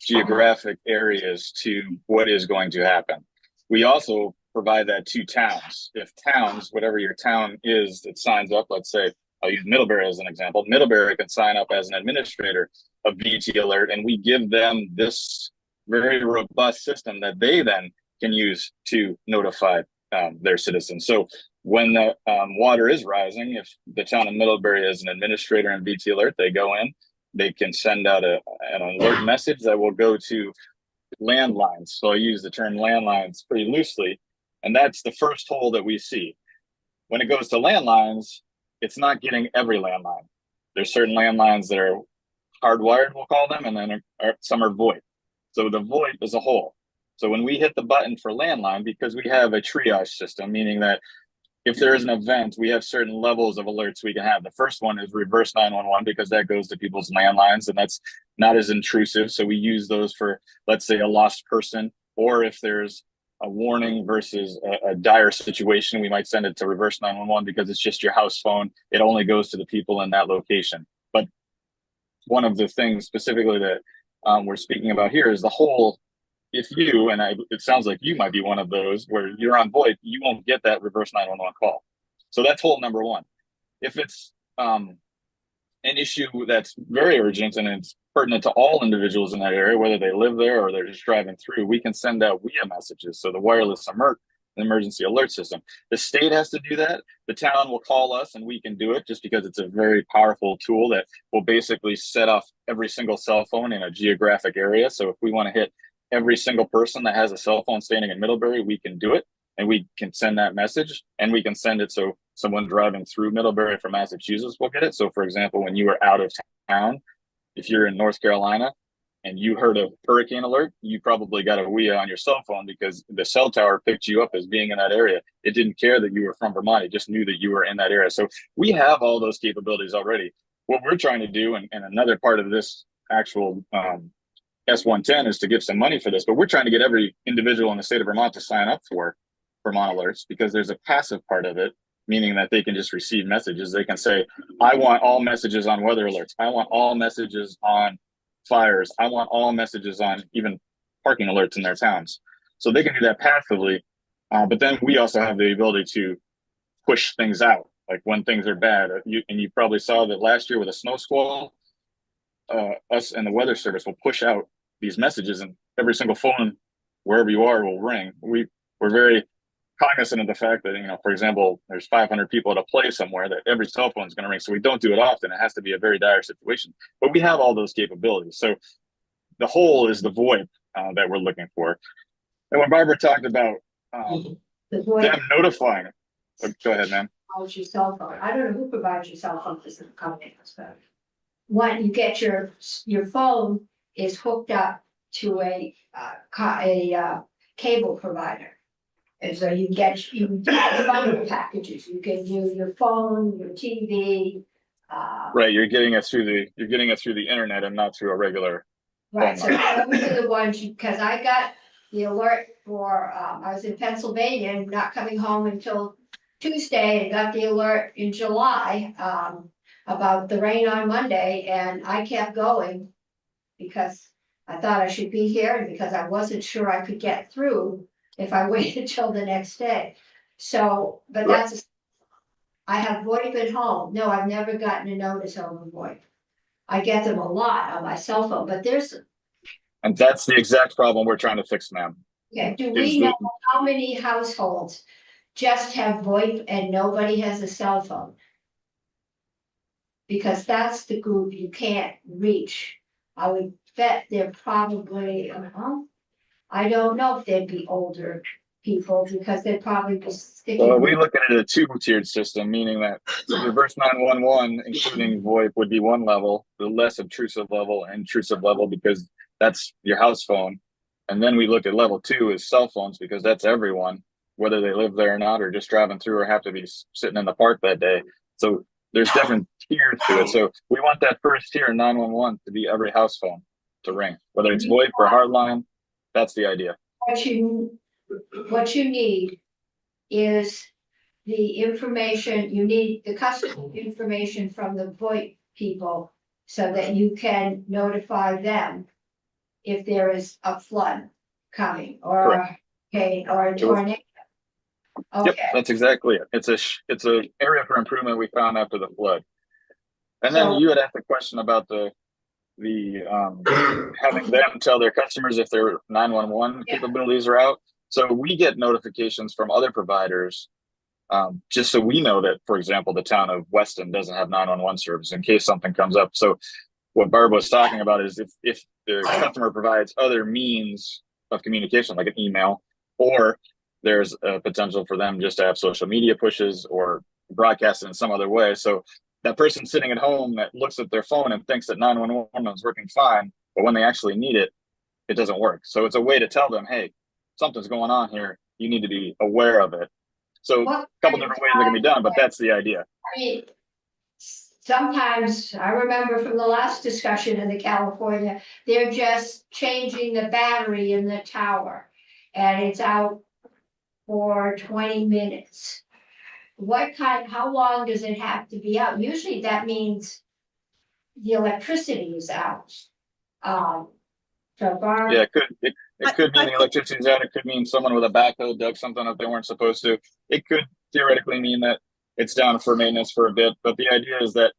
geographic areas to what is going to happen. We also provide that to towns. If towns, whatever your town is that signs up, let's say, I'll use Middlebury as an example. Middlebury can sign up as an administrator of VT Alert, and we give them this very robust system that they then can use to notify their citizens. So when the water is rising, if the town of Middlebury is an administrator in VT Alert, they go in, they can send out an alert message that will go to landlines. So I use the term landlines pretty loosely, and that's the first hole that we see. When it goes to landlines, it's not getting every landline. There's certain landlines that are hardwired, we'll call them, and then some are VoIP. So the VoIP is a hole. So when we hit the button for landline, because we have a triage system, meaning that if there is an event, we have certain levels of alerts we can have. The first one is reverse 911 because that goes to people's landlines and that's not as intrusive. So we use those for, let's say, a lost person, or if there's a warning versus a dire situation, we might send it to reverse 911 because it's just your house phone. It only goes to the people in that location. But one of the things specifically that we're speaking about here is the whole. If you, and it sounds like you might be one of those where you're on VoIP, you won't get that reverse 911 call. So that's hole number one. If it's an issue that's very urgent and it's pertinent to all individuals in that area, whether they live there or they're just driving through, we can send out WIA messages. So the wireless emergency alert system. The state has to do that. The town will call us and we can do it just because it's a very powerful tool that will basically set off every single cell phone in a geographic area. So if we want to hit every single person that has a cell phone standing in Middlebury, we can do it and we can send that message and we can send it so someone driving through Middlebury from Massachusetts will get it. So for example, when you were out of town, if you're in North Carolina and you heard a hurricane alert, you probably got a WIA on your cell phone because the cell tower picked you up as being in that area. It didn't care that you were from Vermont. It just knew that you were in that area. So we have all those capabilities already. What we're trying to do, and another part of this actual S110 is to give some money for this, but we're trying to get every individual in the state of Vermont to sign up for Vermont Alerts because there's a passive part of it, meaning that they can just receive messages. They can say, I want all messages on weather alerts. I want all messages on fires. I want all messages on even parking alerts in their towns. So they can do that passively. But then we also have the ability to push things out, like when things are bad. And you probably saw that last year with a snow squall, us and the weather service will push out these messages, and every single phone, wherever you are, will ring. We're very cognizant of the fact that, you know, for example, there's 500 people at a play somewhere, that every cell phone is going to ring. So we don't do it often. It has to be a very dire situation, but we have all those capabilities. So the whole is the VoIP that we're looking for. And when Barbara talked about The VoIP them notifying, go ahead, ma'am. provides your cell phone. I don't know who provides your cell phone, this is the company, but when you get your phone is hooked up to a cable provider. And so you get bundle packages, you can do your phone, your TV. Right, you're getting it through the internet and not through a regular. Right, so those are the ones because I got the alert for, I was in Pennsylvania and not coming home until Tuesday, and got the alert in July, about the rain on Monday, and I kept going because I thought I should be here, and because I wasn't sure I could get through if I waited till the next day. So, but I have VoIP at home. No, I've never gotten a notice over VoIP. I get them a lot on my cell phone, but And that's the exact problem we're trying to fix, ma'am. yeah, do we know how many households just have VoIP and nobody has a cell phone? Because that's the group you can't reach. I would bet they're probably, I don't know if they'd be older people because they'd probably be sticking. Well, we look at it as a two-tiered system, meaning that reverse 911, including VoIP, would be one level, the less intrusive level, because that's your house phone. And then we look at level 2 as cell phones, because that's everyone, whether they live there or not, or just driving through or have to be sitting in the park that day. So there's different tiers to it. So we want that first tier 911 to be every house phone to ring, whether it's VoIP or hardline. That's the idea. What you need is the information, you need the customer information from the VoIP people so that you can notify them if there is a flood coming or a tornado. Okay. Yep, that's exactly it. It's a area for improvement we found after the flood. And then you had asked a question about the having them tell their customers if their 911 capabilities are out. So we get notifications from other providers, just so we know that, for example, the town of Weston doesn't have 911 service in case something comes up. So what Barbara was talking about is if the customer provides other means of communication, like an email, or there's a potential for them just to have social media pushes or broadcast in some other way. So that person sitting at home that looks at their phone and thinks that 911 is working fine, but when they actually need it, it doesn't work. So it's a way to tell them, hey, something's going on here. You need to be aware of it. So a couple different ways that can be done, but that's the idea. I mean, sometimes I remember from the last discussion in the California, they're just changing the battery in the tower and it's out for 20 minutes. How long does it have to be out? Usually that means the electricity is out. So yeah, it could mean the electricity's out. It could mean someone with a backhoe dug something up they weren't supposed to. It could theoretically mean that it's down for maintenance for a bit. But the idea is that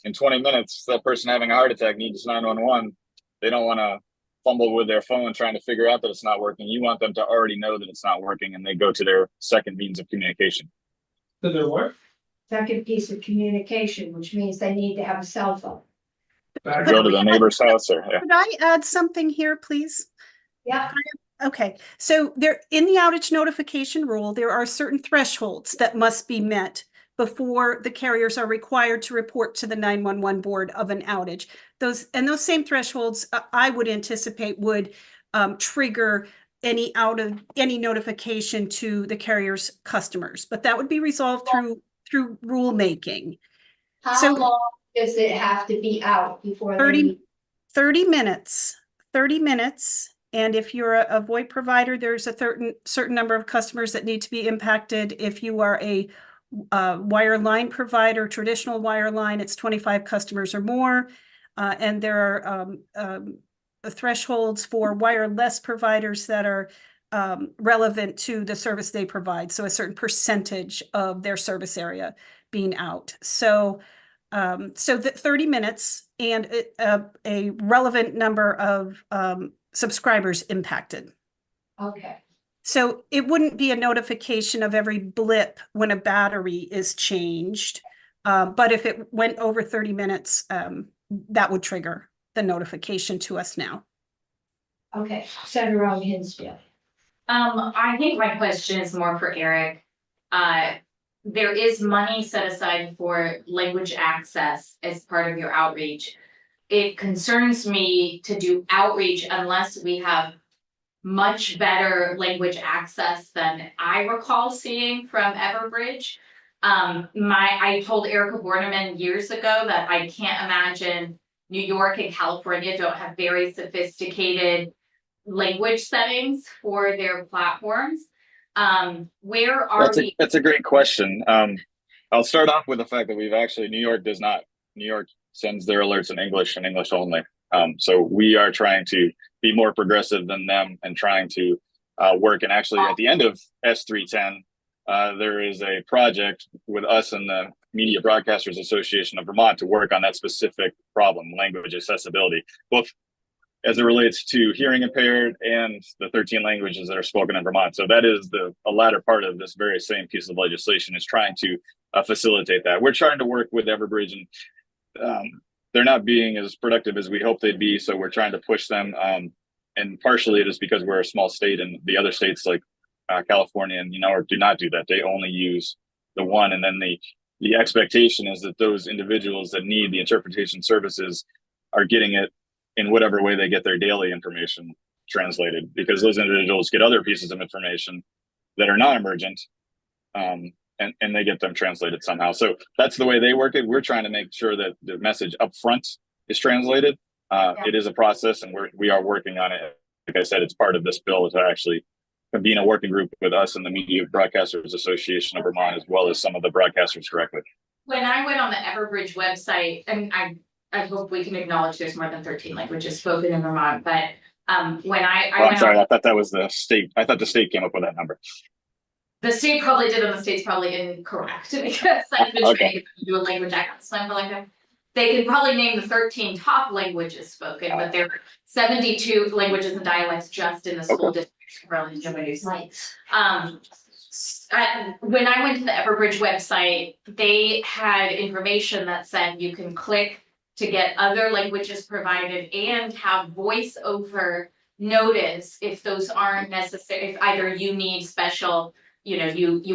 in 20 minutes, that person having a heart attack needs 911. They don't want to fumble with their phone trying to figure out that it's not working. You want them to already know that it's not working, and they go to their second means of communication. To their what? second piece of communication, which means they need to have a cell phone. Go to the neighbor's house or Could I add something here, please? Yeah. Okay, so there in the outage notification rule, there are certain thresholds that must be met before the carriers are required to report to the 911 board of an outage. Those same thresholds I would anticipate would trigger any notification to the carrier's customers, but that would be resolved through rulemaking. How long does it have to be out before 30 minutes. 30 minutes. And if you're a VoIP provider, there's a certain number of customers that need to be impacted. If you are a wireline provider, traditional wireline, it's 25 customers or more. And there are thresholds for wireless providers that are relevant to the service they provide. So a certain percentage of their service area being out. So So that 30 minutes and a relevant number of subscribers impacted. Okay, So it wouldn't be a notification of every blip when a battery is changed. But if it went over 30 minutes, that would trigger the notification to us now. okay, Senator Hinsdale. I think my question is more for Eric. There is money set aside for language access as part of your outreach. It concerns me to do outreach unless we have much better language access than I recall seeing from Everbridge. I told Erica Borneman years ago that I can't imagine New York and California don't have very sophisticated language settings for their platforms. Where are we? That's a great question. I'll start off with the fact that we've actually, New York does not. New York sends their alerts in English and English only. So we are trying to be more progressive than them and trying to work. And actually at the end of S310, there is a project with us and the Media Broadcasters Association of Vermont to work on that specific problem, language accessibility, both as it relates to hearing impaired and the 13 languages that are spoken in Vermont. So that is a latter part of this very same piece of legislation, is trying to facilitate that. We're trying to work with Everbridge, and they're not being as productive as we hope they'd be. So we're trying to push them. And partially it is because we're a small state, and the other states like California and do not do that. They only use the one. And then the expectation is that those individuals that need the interpretation services are getting it in whatever way they get their daily information translated, because those individuals get other pieces of information that are not emergent, and they get them translated somehow. So that's the way they work it. We're trying to make sure that the message up front is translated. It is a process, and we are working on it. Like I said, it's part of this bill to actually convene a working group with us and the Media Broadcasters Association of Vermont, as well as some of the broadcasters directly. When I went on the Everbridge website, and I hope we can acknowledge there's more than 13 languages spoken in Vermont, but when I'm sorry, I thought that was the state. I thought the state came up with that number. The state probably did, and the state's probably incorrect, because I've been trying to do a language access plan, but like they could probably name the 13 top languages spoken, but there are 72 languages and dialects just in the school district. When I went to the Everbridge website, they had information that said you can click to get other languages provided and have voiceover notice if those aren't necessary, if either you need special, you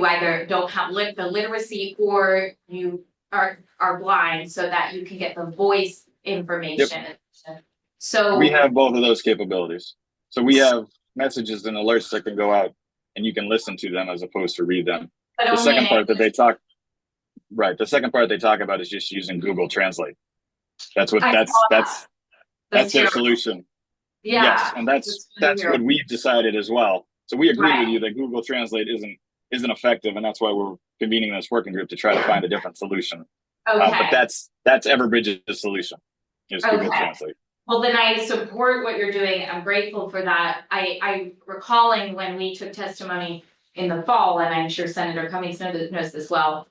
either don't have the literacy or you are blind, so that you can get the voice information. Yep. So we have both of those capabilities. So we have messages and alerts that can go out and you can listen to them as opposed to read them. The second part that they talk, right. The second part they talk about is just using Google Translate. That's their solution. Yeah. Yes, and that's what we've decided as well. So we agree with you that Google Translate isn't effective, and that's why we're convening this working group to try to find a different solution. But that's Everbridge's solution, is Google Translate. Well, then I support what you're doing. I'm grateful for that. I'm recalling when we took testimony in the fall, and I'm sure Senator Cummings knows this well,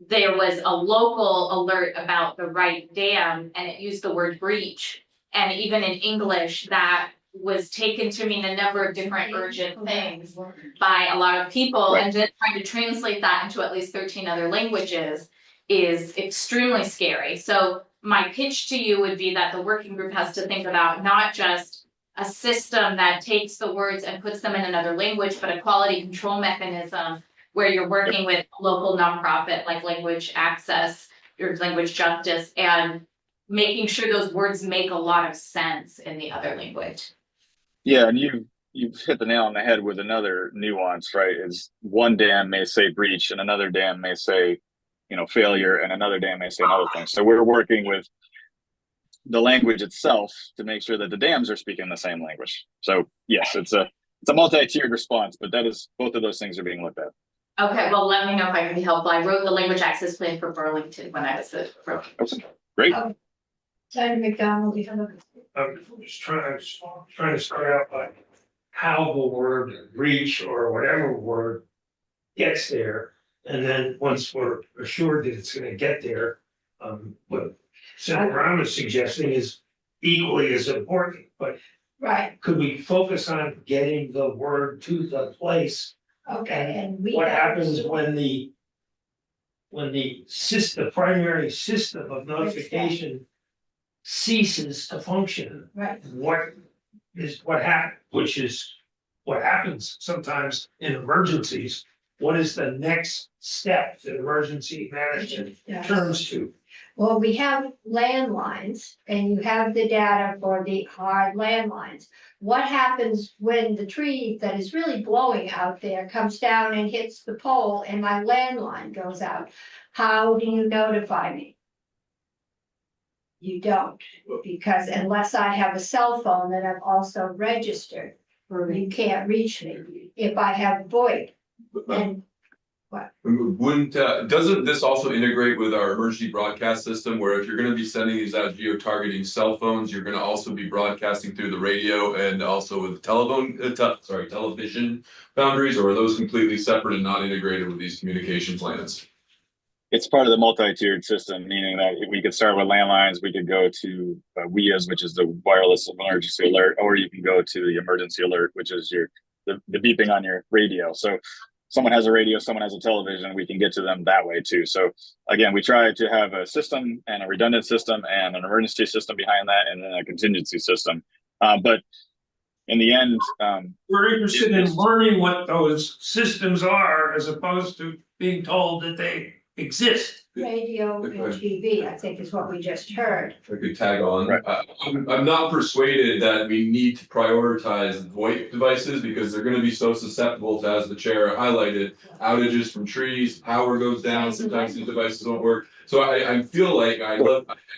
there was a local alert about the Wright Dam, and it used the word breach. And even in English, that was taken to mean a number of different urgent things by a lot of people. And then trying to translate that into at least 13 other languages is extremely scary. So my pitch to you would be that the working group has to think about not just a system that takes the words and puts them in another language, but a quality control mechanism where you're working with a local nonprofit like Language Access or Language Justice, and making sure those words make a lot of sense in the other language. Yeah, and you've hit the nail on the head with another nuance, right? Is one dam may say breach and another dam may say, failure, and another dam may say another thing. So we're working with the language itself to make sure that the dams are speaking the same language. So yes, it's a multi-tiered response, but that is, both of those things are being looked at. Okay, well, let me know if I can be helpful. I wrote the language access plan for Burlington when I was at Burlington. Great. Senator McDonald, you have a. I'm just trying to start out by how the word breach or whatever word gets there. And then once we're assured that it's going to get there, What Senator Brown is suggesting is equally as important, but Right, could we focus on getting the word to the place? okay, and we. What have- happens when the primary system of notification ceases to function? Right, What happens sometimes in emergencies? What is the next step that emergency management yes. turns to? Well, we have landlines and you have the data for the hard landlines. What happens when the tree that is really blowing out there comes down and hits the pole and my landline goes out? How do you notify me? You don't, because unless I have a cell phone that I've also registered, you can't reach me. If I have VoIP, then Doesn't this also integrate with our emergency broadcast system, where if you're gonna be sending these out geo-targeting cell phones, you're gonna also be broadcasting through the radio and also with television boundaries, or are those completely separate and not integrated with these communication plans? It's part of the multi-tiered system, meaning that we could start with landlines, we could go to WEAs, which is the wireless emergency alert, or you can go to the emergency alert, which is the beeping on your radio. So someone has a radio, someone has a television, we can get to them that way too. So again, we try to have a system and a redundant system and an emergency system behind that, and then a contingency system. But in the end, We're interested in learning what those systems are as opposed to being told that they exist. radio and TV, I think is what we just heard. If I could tag on, Right. I'm not persuaded that we need to prioritize VoIP devices because they're gonna be so susceptible to, as the chair highlighted, outages from trees, power goes down, sometimes these devices don't work. So I feel like I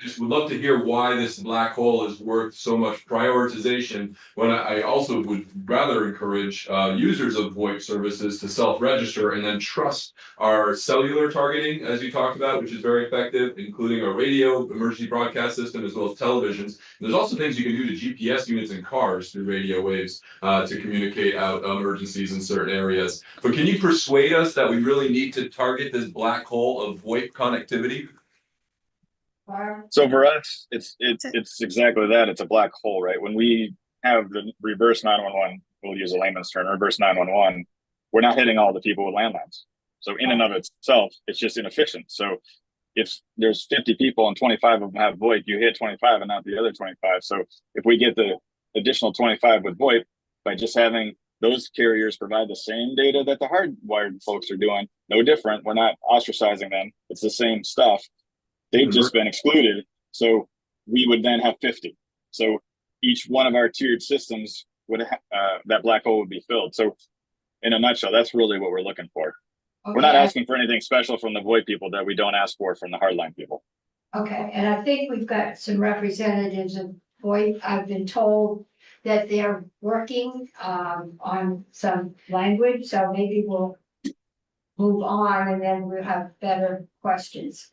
just would love to hear why this black hole is worth so much prioritization, when I also would rather encourage users of VoIP services to self-register and then trust our cellular targeting, as you talked about, which is very effective, including a radio emergency broadcast system as well as televisions. And there's also things you can do to GPS units in cars through radio waves to communicate out emergencies in certain areas. But can you persuade us that we really need to target this black hole of VoIP connectivity? so for us, it's exactly that. It's a black hole, right? When we have the reverse 911, we'll use a layman's term, reverse 911, we're not hitting all the people with landlines. So in and of itself, it's just inefficient. So if there's 50 people and 25 of them have VoIP, you hit 25 and not the other 25. So if we get the additional 25 with VoIP, by just having those carriers provide the same data that the hardwired folks are doing, no different. We're not ostracizing them. It's the same stuff. They've just been excluded. So we would then have 50. So each one of our tiered systems would that black hole would be filled. So in a nutshell, that's really what we're looking for. We're not asking for anything special from the VoIP people that we don't ask for from the hardline people. Okay, and I think we've got some representatives of VoIP. I've been told that they're working on some language, so maybe we'll move on and then we'll have better questions.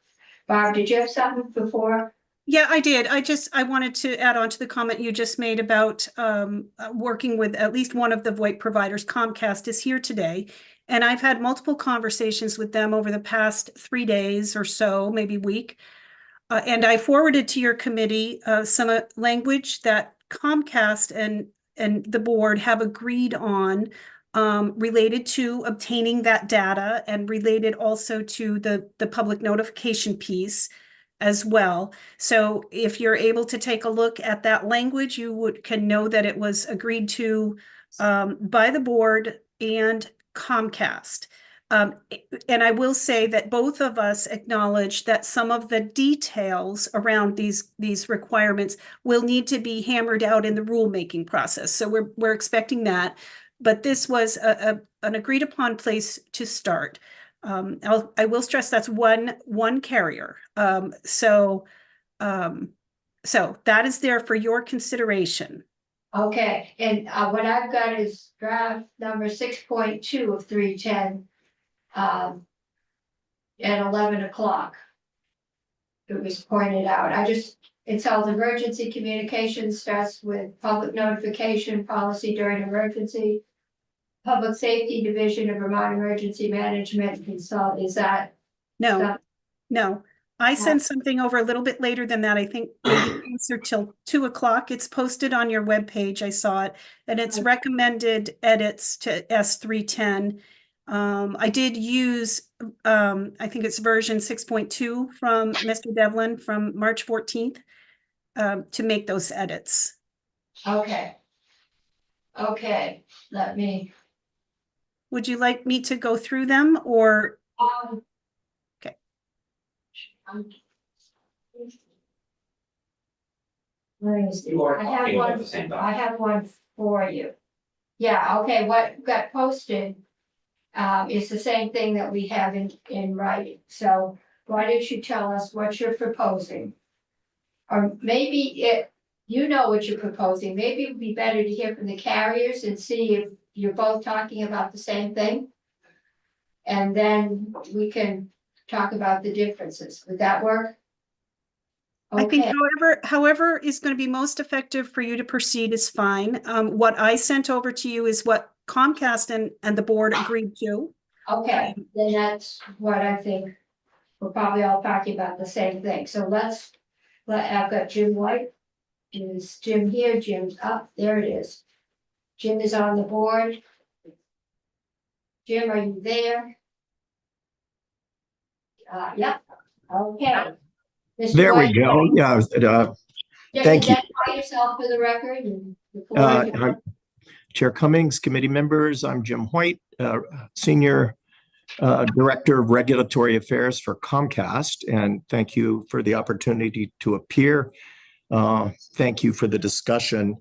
Barb, did you have something before? Yeah, I did. I wanted to add on to the comment you just made about working with at least one of the VoIP providers. Comcast is here today. And I've had multiple conversations with them over the past 3 days or so, maybe week. And I forwarded to your committee some language that Comcast and the board have agreed on related to obtaining that data and related also to the public notification piece as well. So if you're able to take a look at that language, you can know that it was agreed to by the board and Comcast. And I will say that both of us acknowledge that some of the details around these requirements will need to be hammered out in the rulemaking process. So we're expecting that, but this was an agreed upon place to start. I will stress that's one carrier. So that is there for your consideration. Okay, and what I've got is draft number 6.2 of 310 at 11 o'clock. It was pointed out. It tells emergency communications starts with public notification policy during emergency. Public Safety Division of Vermont Emergency Management consult, is that? No. I sent something over a little bit later than that. I think maybe closer till 2 o'clock. It's posted on your webpage. I saw it. And it's recommended edits to S310. I did use, I think it's version 6.2 from Mr. Devlin from March 14th to make those edits. Okay. Okay, let me, Would you like me to go through them or? Okay. Let me see. I have one for you. Yeah, okay, what got posted is the same thing that we have in writing. So why don't you tell us what you're proposing? Or maybe you know what you're proposing. Maybe it would be better to hear from the carriers and see if you're both talking about the same thing. And then we can talk about the differences. Would that work? I think Okay. however is going to be most effective for you to proceed is fine. What I sent over to you is what Comcast and the board agreed to. Okay, then that's what I think. We're probably all talking about the same thing. So I've got Jim White. Is Jim here? Jim's up. There it is. Jim is on the board. Jim, are you there? Yep. Okay. Mr. There we White, go. Yeah. just Thank you. identify yourself for the record. And before Chair Cummings, committee members, I'm Jim White, Senior Director of Regulatory Affairs for Comcast, and thank you for the opportunity to appear. Thank you for the discussion.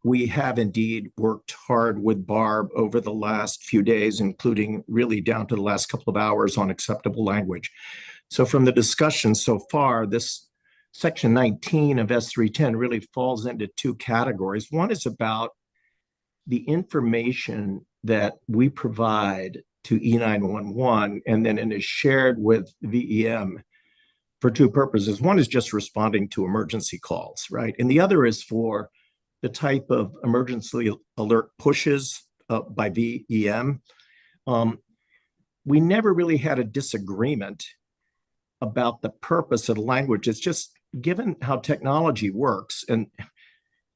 We have indeed worked hard with Barb over the last few days, including really down to the last couple of hours on acceptable language. So from the discussion so far, this Section 19 of S310 really falls into two categories. One is about the information that we provide to E911, and then it is shared with VEM for two purposes. One is just responding to emergency calls, right? And the other is for the type of emergency alert pushes by VEM. We never really had a disagreement about the purpose of the language. It's just given how technology works, and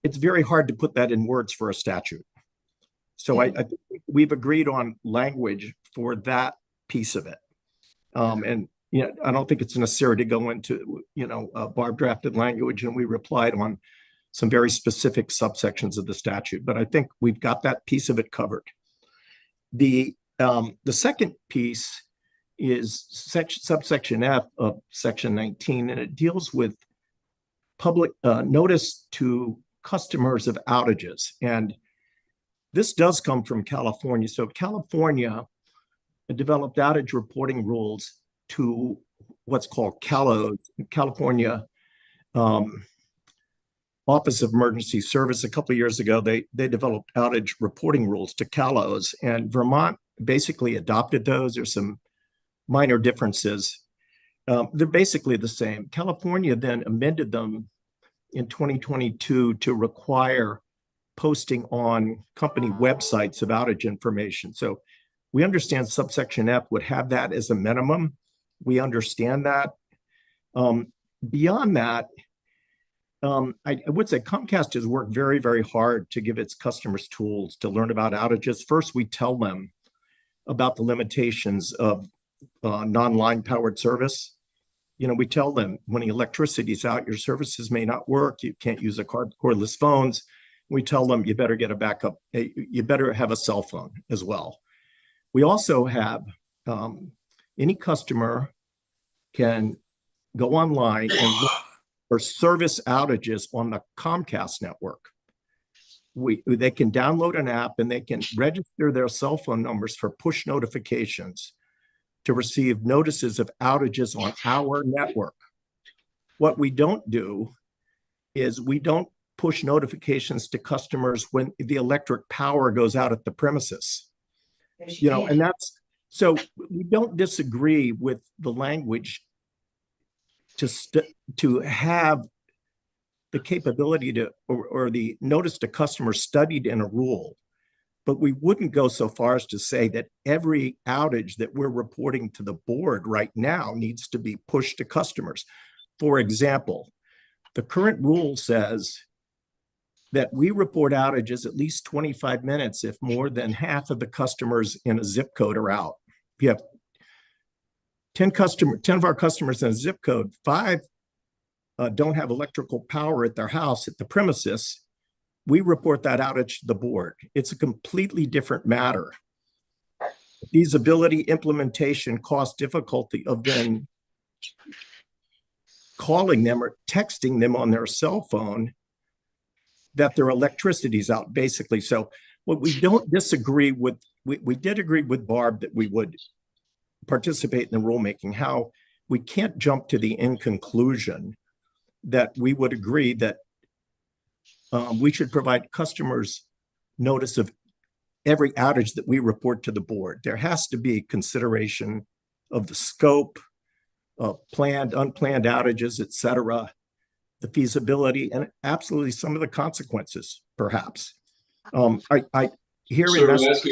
it's very hard to put that in words for a statute. So I think we've agreed on language for that piece of it. And I don't think it's necessary to go into, Barb drafted language and we replied on some very specific subsections of the statute, but I think we've got that piece of it covered. The second piece is subsection F of Section 19, and it deals with public notice to customers of outages. And this does come from California. So California developed outage reporting rules to what's called CALOS, California Office of Emergency Service. A couple of years ago, they developed outage reporting rules to CALOS, and Vermont basically adopted those. There's some minor differences. They're basically the same. California then amended them in 2022 to require posting on company websites of outage information. So we understand subsection F would have that as a minimum. We understand that. Beyond that, I would say Comcast has worked very, very hard to give its customers tools to learn about outages. First, we tell them about the limitations of non-line powered service. We tell them when the electricity's out, your services may not work. You can't use cordless phones. We tell them you better get a backup. You better have a cell phone as well. We also have any customer can go online and look for service outages on the Comcast network. They can download an app and they can register their cell phone numbers for push notifications to receive notices of outages on our network. What we don't do is we don't push notifications to customers when the electric power goes out at the premises. And that's, so we don't disagree with the language to have the capability to, or the notice to customers studied in a rule. but we wouldn't go so far as to say that every outage that we're reporting to the board right now needs to be pushed to customers. For example, the current rule says that we report outages at least 25 minutes if more than half of the customers in a zip code are out. If you have 10 of our customers in a zip code, 5 don't have electrical power at their house, at the premises, we report that outage to the board. It's a completely different matter. Feasibility, implementation, cost, difficulty of then calling them or texting them on their cell phone that their electricity's out, basically. So what we don't disagree with, we did agree with Barb that we would participate in the rulemaking. How we can't jump to the end conclusion that we would agree that we should provide customers notice of every outage that we report to the board. There has to be consideration of the scope of planned, unplanned outages, et cetera, the feasibility, and absolutely some of the consequences, perhaps. I hear Let me ask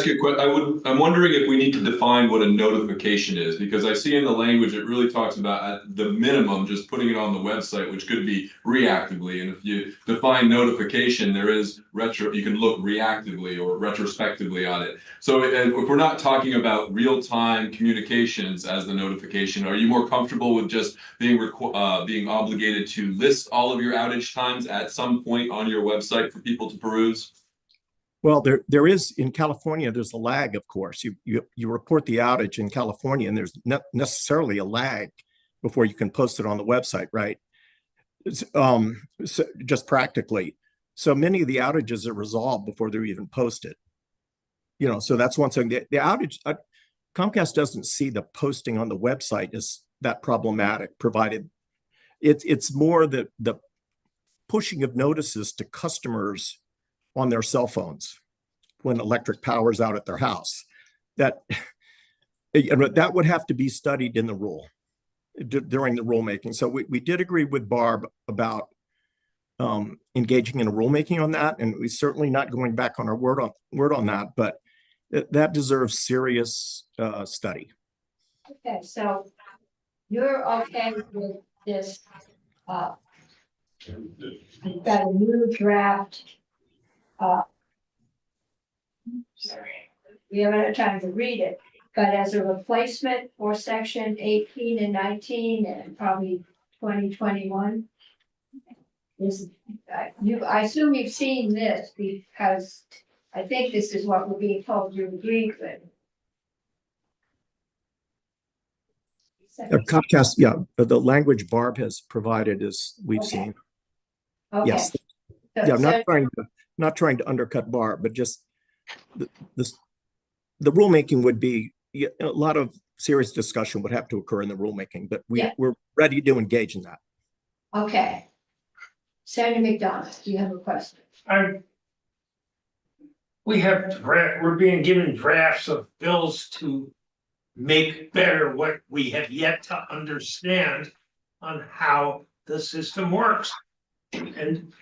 you a question. I'm wondering if we need to define what a notification is, because I see in the language, it really talks about at the minimum, just putting it on the website, which could be reactively. And if you define notification, there is you can look reactively or retrospectively on it. So if we're not talking about real-time communications as the notification, are you more comfortable with just being obligated to list all of your outage times at some point on your website for people to peruse? Well, there is in California, there's a lag, of course. You report the outage in California, and there's not necessarily a lag before you can post it on the website, right? So just practically. So many of the outages are resolved before they're even posted. You know, so that's one thing. The outage, Comcast doesn't see the posting on the website as that problematic, provided it's more the pushing of notices to customers on their cell phones when electric power is out at their house. That would have to be studied in the rule during the rulemaking. So we did agree with Barb about engaging in a rulemaking on that, and we're certainly not going back on our word on that, but that deserves serious study. Okay, so you're okay with this? You've got a new draft. Sorry, we haven't had time to read it, but as a replacement for section 18 and 19 and probably 2021. I assume you've seen this because I think this is what we're being told you agree with. Comcast, yeah, the language Barb has provided is we've seen. Okay. Yes. So, Yeah, I'm not trying to undercut Barb, but just the rulemaking would be a lot of serious discussion would have to occur in the rulemaking, but we're ready to engage in that. Okay. Senator McDonald, do you have a question? We're being given drafts of bills to make better what we have yet to understand on how the system works. And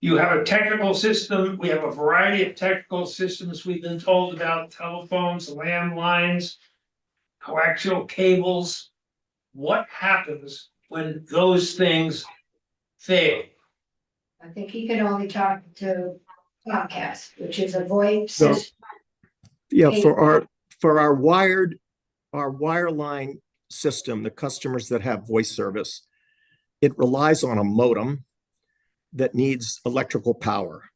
you have a technical system. We have a variety of technical systems we've been told about: telephones, landlines, coaxial cables. What happens when those things fail? I think he can only talk to Comcast, which is a VoIP system. Yeah, for our wireline system, the customers that have voice service, it relies on a modem that needs electrical power.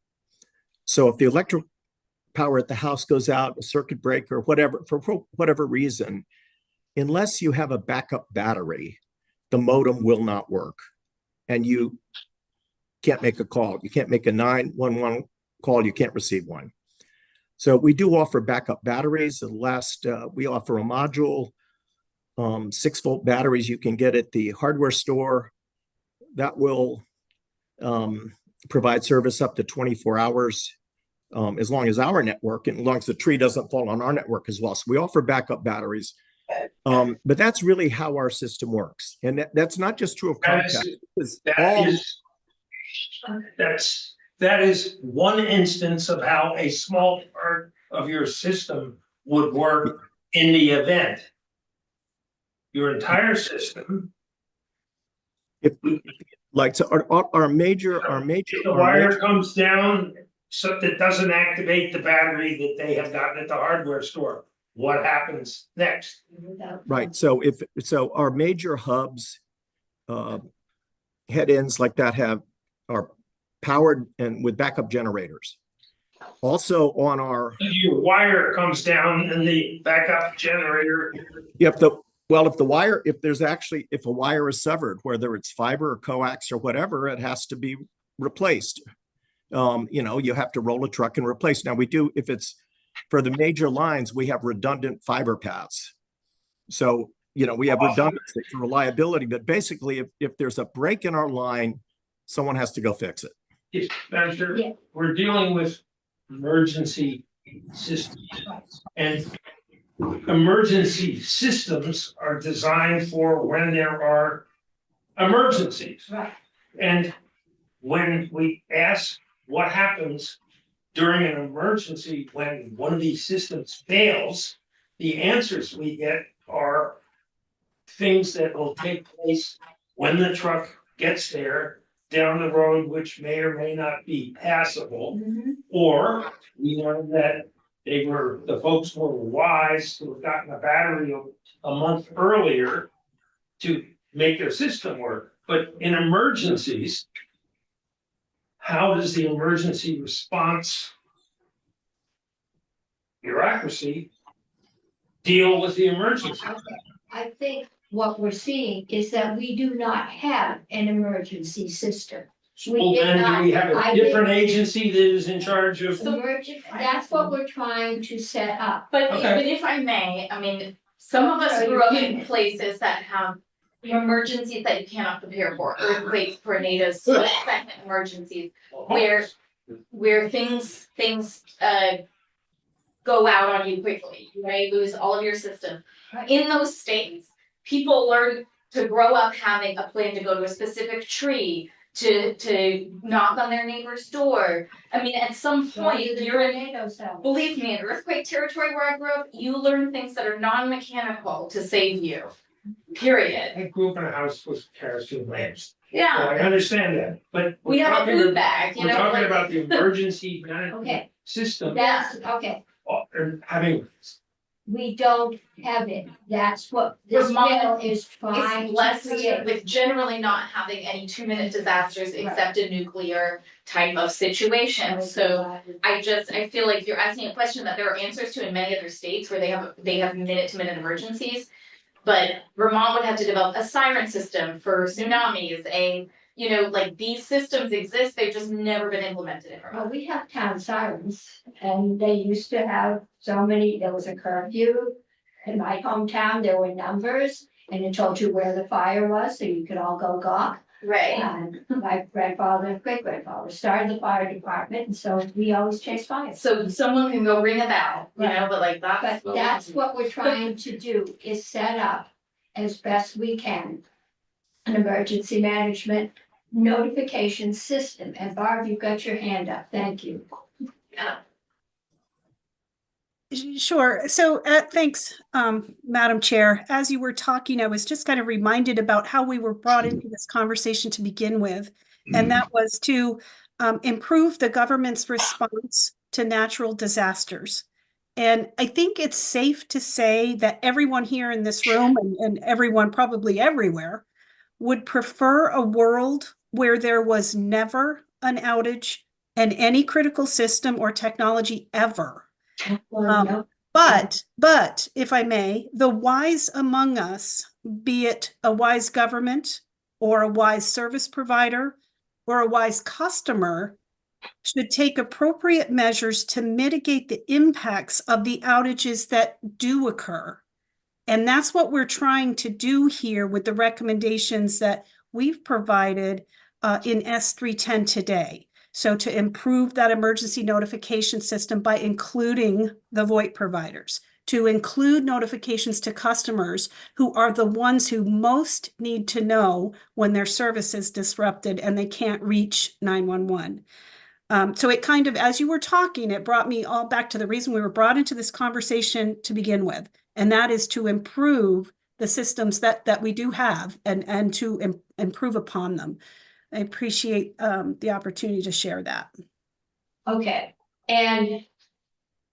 So if the electric power at the house goes out, a circuit breaker, whatever, for whatever reason, unless you have a backup battery, the modem will not work. And you can't make a call. You can't make a 911 call. You can't receive one. So we do offer backup batteries. We offer a module, 6-volt batteries you can get at the hardware store that will provide service up to 24 hours as long as our network, and as long as the tree doesn't fall on our network as well. So we offer backup batteries. But that's really how our system works. And that's not just true of Comcast. that is one instance of how a small part of your system would work in the event. Your entire system, If, like, so our major, the wire comes down, so that doesn't activate the battery that they have gotten at the hardware store. What happens next? right, so our major hubs, head ends like that are powered and with backup generators. Also on our, Your wire comes down and the backup generator. if a wire is severed, whether it's fiber or coax or whatever, it has to be replaced. You have to roll a truck and replace. Now we do, if it's for the major lines, we have redundant fiber paths. So, we have redundancy for reliability, but basically if there's a break in our line, someone has to go fix it. Yes, Spencer, Yeah. we're dealing with emergency systems. And emergency systems are designed for when there are emergencies. Right. And when we ask what happens during an emergency when one of these systems fails, the answers we get are things that will take place when the truck gets there down the road, which may or may not be passable. Or we learned that the folks were wise to have gotten a battery a month earlier to make their system work. But in emergencies, how does the emergency response bureaucracy deal with the emergency? I think what we're seeing is that we do not have an emergency system. Well, then do we have a different agency that is in charge of? That's what we're trying to set up. But Okay. but if I may, I mean, some of us grew up in places that have emergencies that you cannot prepare for, earthquakes, tornadoes, split-second emergencies, where things go out on you quickly, you may lose all of your system. In those states, people learn to grow up having a plan to go to a specific tree, to knock on their neighbor's door. I mean, at some point, believe me, in earthquake territory where I grew up, you learn things that are non-mechanical to save you, period. I grew up in a house with kerosene lamps. So Yeah, I understand that, but. we have a food bag, you We're know. talking like- about the emergency management Okay, system, that's, okay, and having, we don't have it. That's what this bill is trying It's to less create. with generally not having any 2-minute disasters except a nuclear type of situation. So I feel like you're asking a question that there are answers to in many other states where they have minute-to-minute emergencies. But Vermont would have to develop a siren system for tsunamis, like these systems exist, they've just never been implemented in Well, Vermont. we have town sirens and they used to have there was a curfew. In my hometown, there were numbers and it told you where the fire was, so you could all go gawk. Right, And my grandfather and great grandfather started the fire department, and so we always chase fires. so someone can go ring a bell, but like that's. But that's what we're trying to do, is set up as best we can an emergency management notification system. And Barb, you've got your hand up. Thank you. Sure. So thanks, Madam Chair. As you were talking, I was just kind of reminded about how we were brought into this conversation to begin with. And that was to improve the government's response to natural disasters. And I think it's safe to say that everyone here in this room and everyone probably everywhere would prefer a world where there was never an outage in any critical system or technology ever. But if I may, the wise among us, be it a wise government or a wise service provider or a wise customer, should take appropriate measures to mitigate the impacts of the outages that do occur. And that's what we're trying to do here with the recommendations that we've provided in S310 today. So to improve that emergency notification system by including the VoIP providers, to include notifications to customers who are the ones who most need to know when their service is disrupted and they can't reach 911. So it kind of, as you were talking, it brought me all back to the reason we were brought into this conversation to begin with. And that is to improve the systems that we do have and to improve upon them. I appreciate the opportunity to share that. Okay, and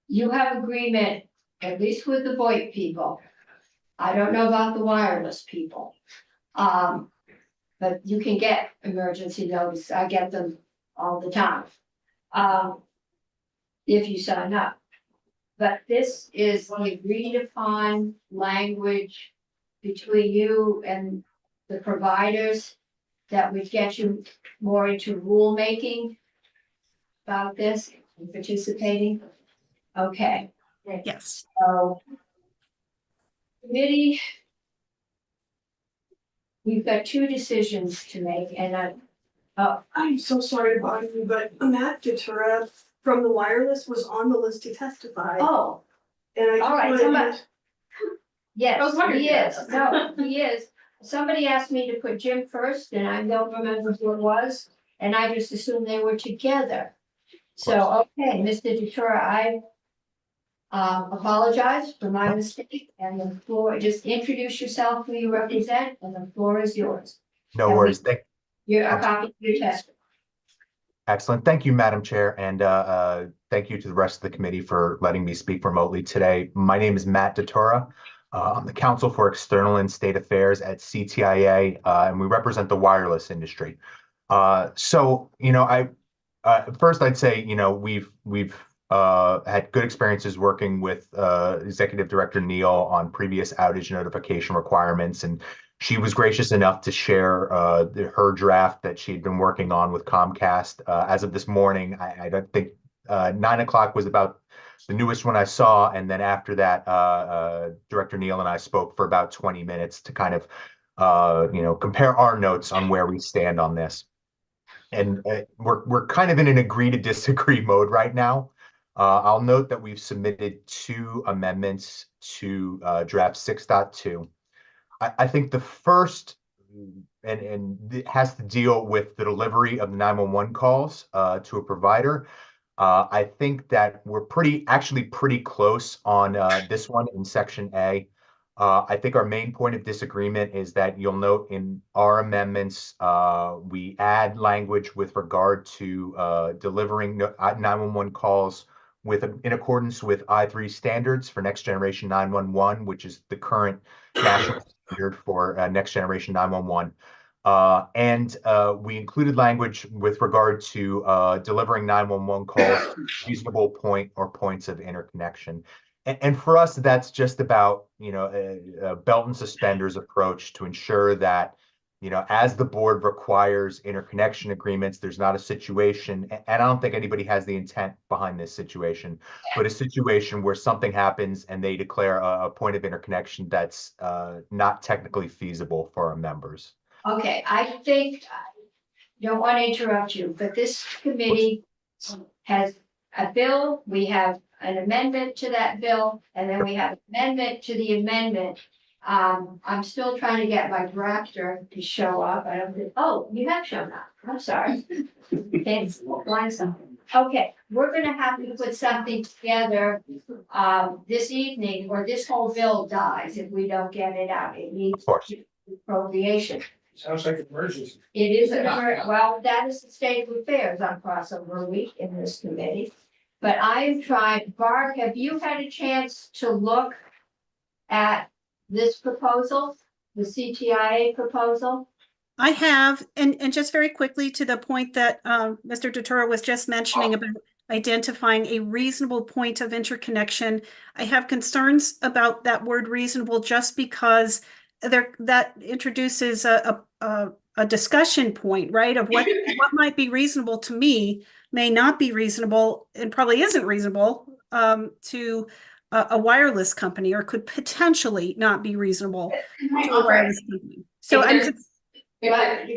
you have agreement, at least with the VoIP people. I don't know about the wireless people. But you can get emergency notice. I get them all the time. If you sign up. But this is the agreed upon language between you and the providers that would get you more into rulemaking about this and participating. Okay. Yes. So committee, we've got two decisions to make, and I'm so sorry to bother you, but Matt Detura from the wireless was on the list to testify. oh, And I all right, just wanted somebody, to- yes, I was wondering he about is, that. no, he is. Somebody asked me to put Jim first, and I don't remember who it was, and I just assumed they were together. So, okay, Mr. Detura, I apologize for my mistake, and the floor, just introduce yourself, who you represent, and the floor is yours. No worries. You're a copy of your test. Excellent. Thank you, Madam Chair, and thank you to the rest of the committee for letting me speak remotely today. My name is Matt Detura. I'm the Counsel for External and State Affairs at CTIA, and we represent the wireless industry. So, first I'd say, we've had good experiences working with Executive Director Neal on previous outage notification requirements, and she was gracious enough to share her draft that she'd been working on with Comcast. As of this morning, I don't think 9 o'clock was about the newest one I saw, and then after that, Director Neal and I spoke for about 20 minutes to kind of, compare our notes on where we stand on this. And we're kind of in an agree to disagree mode right now. I'll note that we've submitted 2 amendments to draft 6.2. I think the first, and it has to deal with the delivery of the 911 calls to a provider. I think that we're actually pretty close on this one in section A. I think our main point of disagreement is that you'll note in our amendments, we add language with regard to delivering 911 calls in accordance with I3 standards for next generation 911, which is the current national standard for next generation 911. And we included language with regard to delivering 911 calls to reasonable point or points of interconnection. And for us, that's just about, a belt and suspenders approach to ensure that, as the board requires interconnection agreements, there's not a situation, and I don't think anybody has the intent behind this situation, but a situation where something happens and they declare a point of interconnection that's not technically feasible for our members. Okay, I think, don't want to interrupt you, but this committee has a bill, we have an amendment to that bill, and then we have amendment to the amendment. I'm still trying to get my drafter to show up. I don't think, oh, you have shown up. I'm sorry. Thanks, line something. Okay, we're gonna have to put something together this evening, or this whole bill dies if we don't get it out. It needs appropriation. Sounds like an emergency. It is, well, that is the state of affairs on crossover week in this committee. But I am trying, Barb, have you had a chance to look at this proposal, the CTIA proposal? I have, and just very quickly to the point that Mr. Detura was just mentioning about identifying a reasonable point of interconnection. I have concerns about that word reasonable just because that introduces a discussion point, right? Of what might be reasonable to me may not be reasonable and probably isn't reasonable to a wireless company, or could potentially not be reasonable to a wireless company. So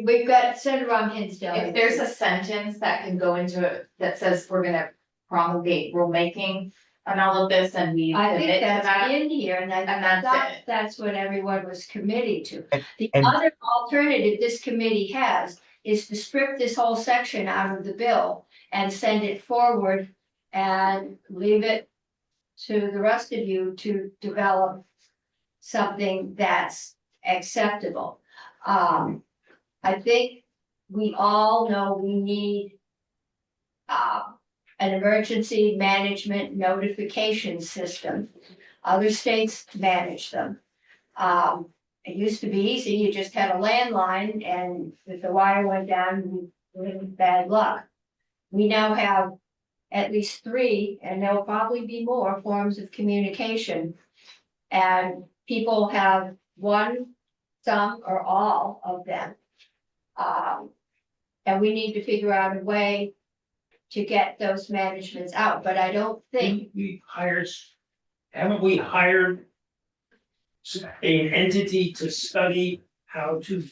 we've got Senator Hinsdale. If there's a sentence that can go into it that says we're gonna promulgate rulemaking on all of this, and we I think commit to that's that. in here, and that's thought it. that's what everyone was committed to. The and- other alternative this committee has is to strip this whole section out of the bill and send it forward and leave it to the rest of you to develop something that's acceptable. I think we all know we need an emergency management notification system. Other states manage them. It used to be easy, you just had a landline, and if the wire went down, you were in bad luck. We now have at least 3, and there'll probably be more forms of communication. And people have one, some, or all of them. And we need to figure out a way to get those managements out, but I don't think. Haven't we hired an entity to study how to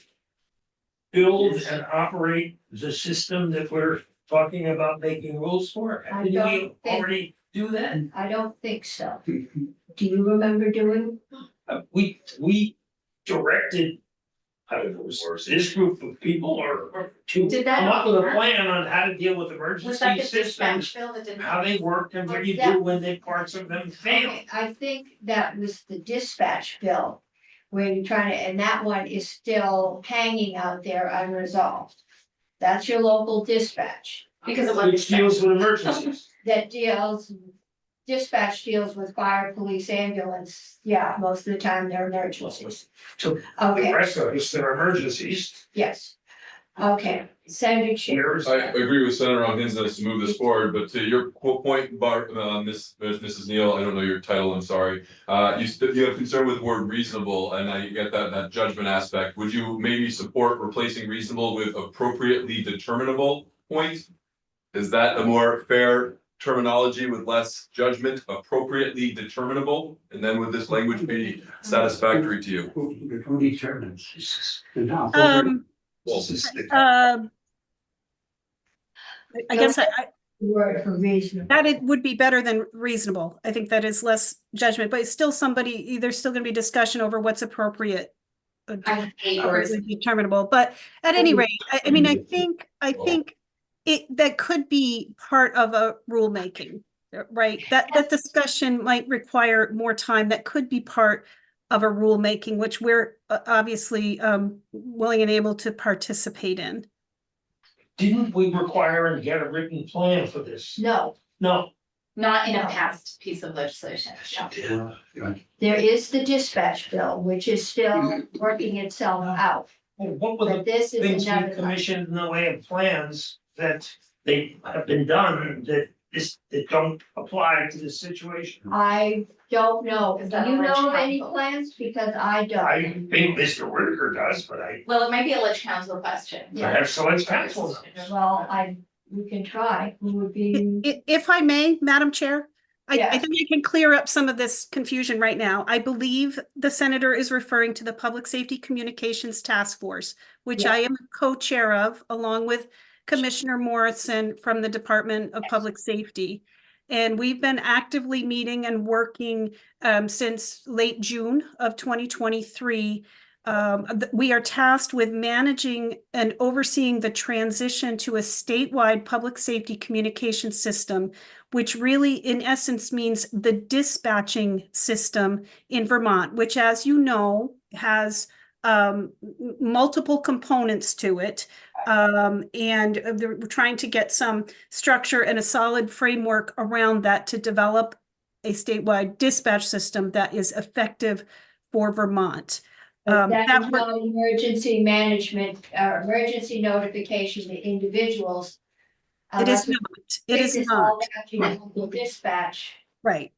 build and operate the system that we're talking about making rules for? I Did don't we think- already do that? I don't think so. Do you remember doing? We directed, I don't know, was this group of people or to Did that come up with a happen? plan on how to deal with Was that emergency the dispatch systems, bill that didn't? how they work and what you Yeah. do when they parts of them fail. Okay, I think that was the dispatch bill, where you're trying to, and that one is still hanging out there unresolved. That's your local dispatch Because it wasn't. Which deals with emergencies. that dispatch deals with fire, police, ambulance. Yeah, most of the time they're emergencies. So the Okay, rest of us, they're emergencies. yes. Okay, Senator Chair. Where's I that? agree with Senator Hinson to move this forward, but to your point, Mrs. Neal, I don't know your title, I'm sorry. You have concern with the word reasonable, and I get that judgment aspect. Would you maybe support replacing reasonable with appropriately determinable point? Is that a more fair terminology with less judgment, appropriately determinable? And then would this language be satisfactory to you? Who determines? Well, I guess Word for reasonable. that it would be better than reasonable. I think that is less judgment, but it's still there's still gonna be discussion over what's appropriate. I hate Appropriately words. determinable, but at any rate, I mean, I think that could be part of a rulemaking, right? That discussion might require more time. That could be part of a rulemaking, which we're obviously willing and able to participate in. Didn't we require and get a written plan for this? No, No. Not in a past piece of legislation. there is the dispatch bill, which is still working itself out. Well, what were But the this is things we another one. commissioned in the way of plans that they have been done that don't apply to this situation? I don't know. Is Do that you a know of ledge any council? plans? Because I don't. I think Mr. Whitaker does, but Well, it might be a ledge council question. perhaps so it's council. Well, we can try. Who would be? If I may, Madam Chair, I Yeah. think I can clear up some of this confusion right now. I believe the senator is referring to the Public Safety Communications Task Force, which I am co-chair of, along with Commissioner Morrison from the Department of Public Safety. And we've been actively meeting and working since late June of 2023. We are tasked with managing and overseeing the transition to a statewide public safety communication system, which really in essence means the dispatching system in Vermont, which, as you know, has multiple components to it. And we're trying to get some structure and a solid framework around that to develop a statewide dispatch system that is effective for Vermont. That is not emergency management, emergency notification to individuals. It is not. It is not. Local dispatch Right.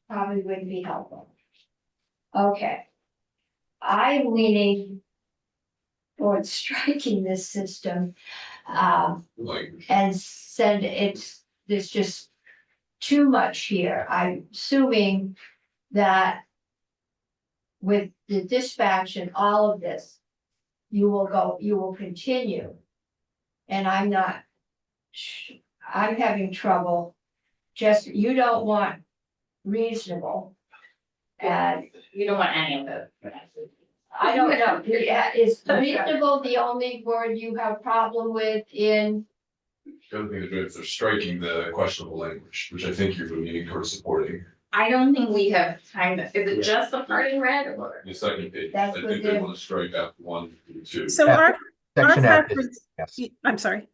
probably wouldn't be helpful. Okay. I'm leaning towards striking this system. And said there's just too much here. I'm assuming that with the dispatch and all of this, you will continue. And I'm having trouble, you don't want reasonable. And You don't want any of it. I don't know, is reasonable the only word you have problem with in The other thing they're doing is they're striking the questionable language, which I think you're leaning towards supporting. I don't think we have time, is it just the part in red or? The second page, I That's think what they they're- want to strike out 1 and 2. So F- our Section F is, preference, yes. I'm sorry.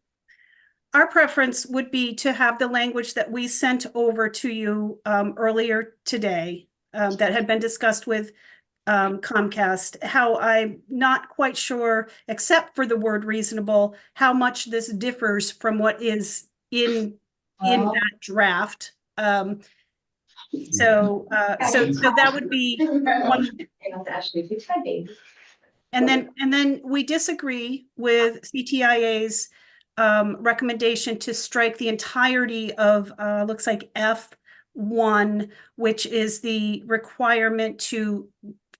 Our preference would be to have the language that we sent over to you earlier today that had been discussed with Comcast, how I'm not quite sure, except for the word reasonable, how much this differs from what is in that draft. So that would be one. And then we disagree with CTIA's recommendation to strike the entirety of looks like F1, which is the requirement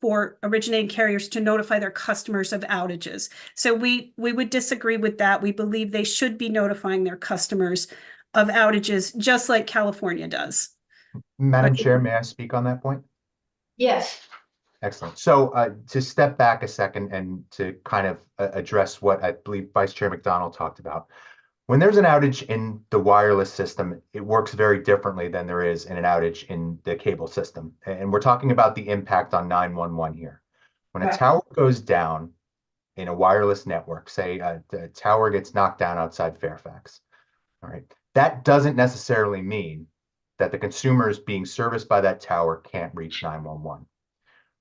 for originating carriers to notify their customers of outages. So we would disagree with that. We believe they should be notifying their customers of outages, just like California does. Madam Chair, may I speak on that point? Yes. Excellent. So to step back a second and to kind of address what I believe Vice Chair McDonald talked about. When there's an outage in the wireless system, it works very differently than there is in an outage in the cable system. And we're talking about the impact on 911 here. When a tower goes down in a wireless network, say the tower gets knocked down outside Fairfax, all right, that doesn't necessarily mean that the consumers being serviced by that tower can't reach 911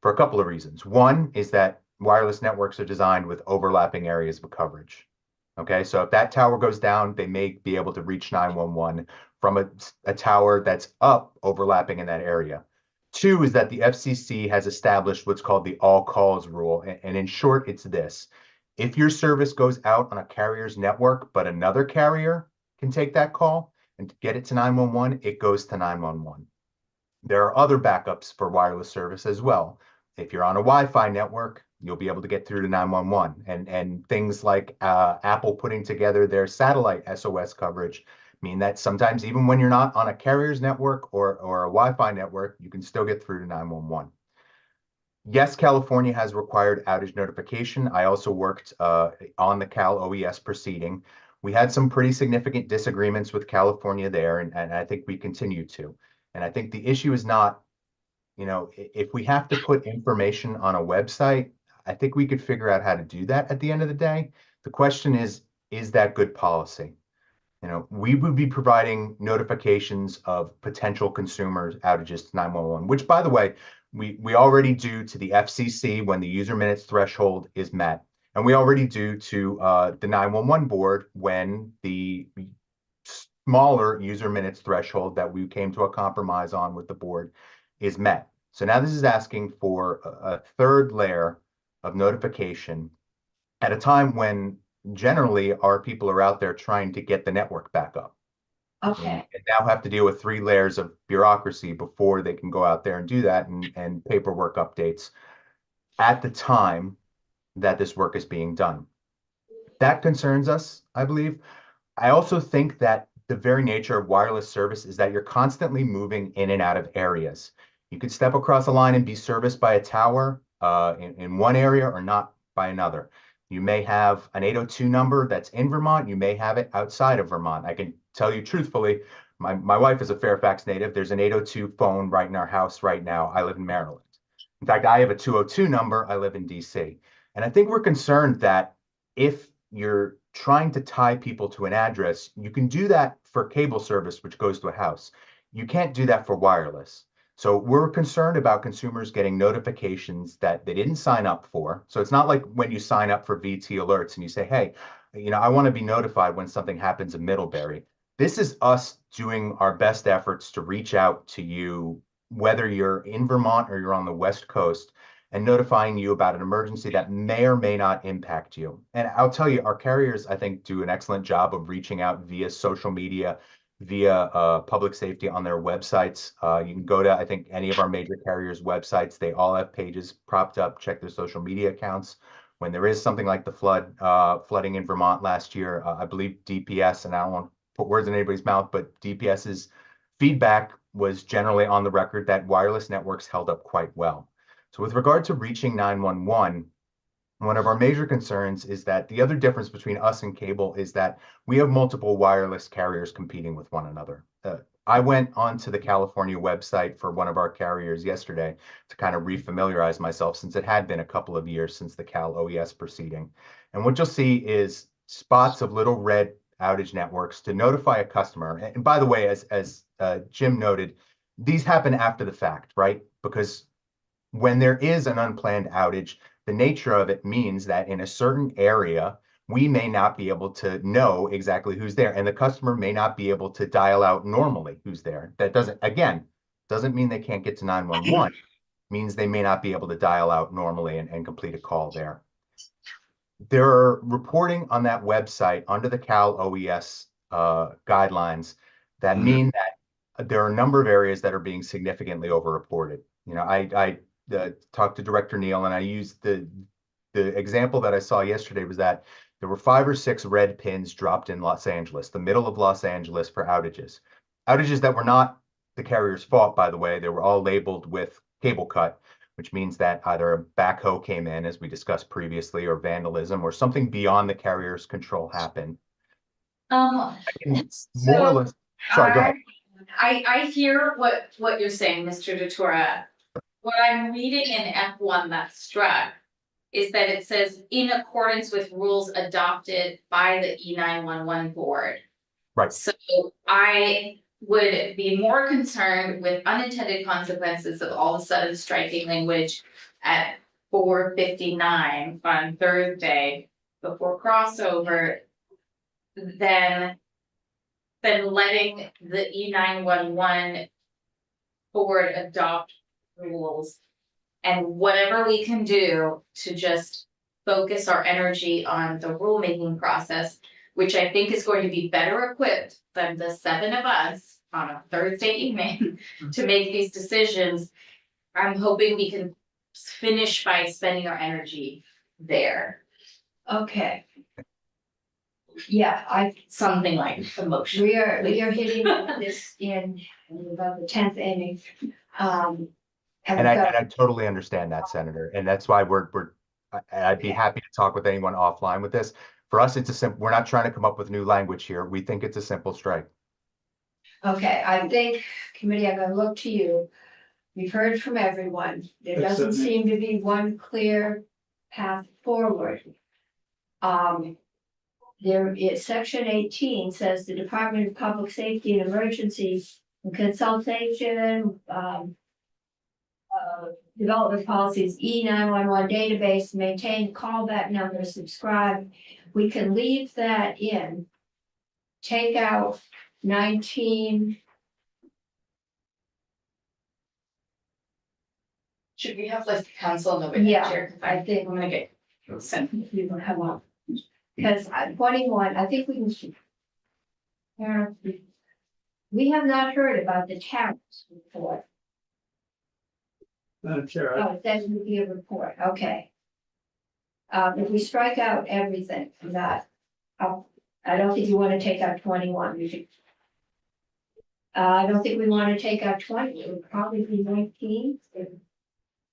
for a couple of reasons. One is that wireless networks are designed with overlapping areas of coverage. Okay, so if that tower goes down, they may be able to reach 911 from a tower that's up overlapping in that area. Two is that the FCC has established what's called the all calls rule. And in short, it's this. If your service goes out on a carrier's network, but another carrier can take that call and get it to 911, it goes to 911. There are other backups for wireless service as well. If you're on a Wi-Fi network, you'll be able to get through to 911. And things like Apple putting together their satellite SOS coverage mean that sometimes even when you're not on a carrier's network or a Wi-Fi network, you can still get through to 911. Yes, California has required outage notification. I also worked on the Cal OES proceeding. We had some pretty significant disagreements with California there, and I think we continue to. And I think the issue is not, you know, if we have to put information on a website, I think we could figure out how to do that at the end of the day. The question is that good policy? You know, we would be providing notifications of potential consumers outages to 911, which, by the way, we already do to the FCC when the user minutes threshold is met. And we already do to the 911 board when the smaller user minutes threshold that we came to a compromise on with the board is met. So now this is asking for a third layer of notification at a time when generally our people are out there trying to get the network back up. Okay. And now have to deal with 3 layers of bureaucracy before they can go out there and do that, and paperwork updates at the time that this work is being done. That concerns us, I believe. I also think that the very nature of wireless service is that you're constantly moving in and out of areas. You could step across a line and be serviced by a tower in one area or not by another. You may have an 802 number that's in Vermont. You may have it outside of Vermont. I can tell you truthfully, my wife is a Fairfax native. There's an 802 phone right in our house right now. I live in Maryland. In fact, I have a 202 number. I live in DC. And I think we're concerned that if you're trying to tie people to an address, you can do that for cable service, which goes to a house. You can't do that for wireless. So we're concerned about consumers getting notifications that they didn't sign up for. So it's not like when you sign up for VT alerts and you say, hey, you know, I want to be notified when something happens in Middlebury. This is us doing our best efforts to reach out to you, whether you're in Vermont or you're on the West Coast, and notifying you about an emergency that may or may not impact you. And I'll tell you, our carriers, I think, do an excellent job of reaching out via social media, via public safety on their websites. You can go to, I think, any of our major carriers' websites. They all have pages propped up. Check their social media accounts. When there is something like the flooding in Vermont last year, I believe DPS, and I don't want to put words in anybody's mouth, but DPS's feedback was generally on the record that wireless networks held up quite well. So with regard to reaching 911, One of our major concerns is that the other difference between us and cable is that we have multiple wireless carriers competing with one another. I went onto the California website for one of our carriers yesterday to kind of refamiliarize myself, since it had been a couple of years since the Cal OES proceeding. And what you'll see is spots of little red outage networks to notify a customer. And by the way, as Jim noted, these happen after the fact, right? Because when there is an unplanned outage, the nature of it means that in a certain area, we may not be able to know exactly who's there, and the customer may not be able to dial out normally who's there. That doesn't mean they can't get to 911. Means they may not be able to dial out normally and complete a call there. There are reporting on that website under the Cal OES guidelines that mean that there are a number of areas that are being significantly overreported. You know, I talked to Director Neal, and I used the example that I saw yesterday was that there were 5 or 6 red pins dropped in Los Angeles, the middle of Los Angeles, for outages. Outages that were not the carrier's fault, by the way. They were all labeled with cable cut, which means that either a backhoe came in, as we discussed previously, or vandalism, or something beyond the carrier's control happened. More or less. Sorry, go ahead. I hear what you're saying, Mr. DeTora. What I'm reading in F1 that struck is that it says in accordance with rules adopted by the E911 board. Right. So I would be more concerned with unintended consequences of all of a sudden striking language at 4:59 on Thursday before crossover than letting the E911 board adopt rules. And whatever we can do to just focus our energy on the rulemaking process, which I think is going to be better equipped than the 7 of us on a Thursday evening to make these decisions. I'm hoping we can finish by spending our energy there. Okay. Yeah, something like the motion. We are hitting this in about the 10th inning. And I totally understand that, Senator, and that's why I'd be happy to talk with anyone offline with this. For us, it's a simple. We're not trying to come up with new language here. We think it's a simple strike. Okay, I think, committee, I'm gonna look to you. We've heard from everyone. There doesn't seem to be one clear path forward. There is section 18 says the Department of Public Safety and Emergencies in consultation, development policies, E911 database, maintain callback number, subscribe. We can leave that in. Take out 19. Should we have like the council in the Yeah, I think I'm gonna get sent. you don't have one. Because 21, I think we can. Yeah. We have not heard about the tariffs report. Chair, Oh, that would be a report, okay. If we strike out everything from that, I don't think you want to take out 21. We should. I don't think we want to take out 20. It would probably be 19.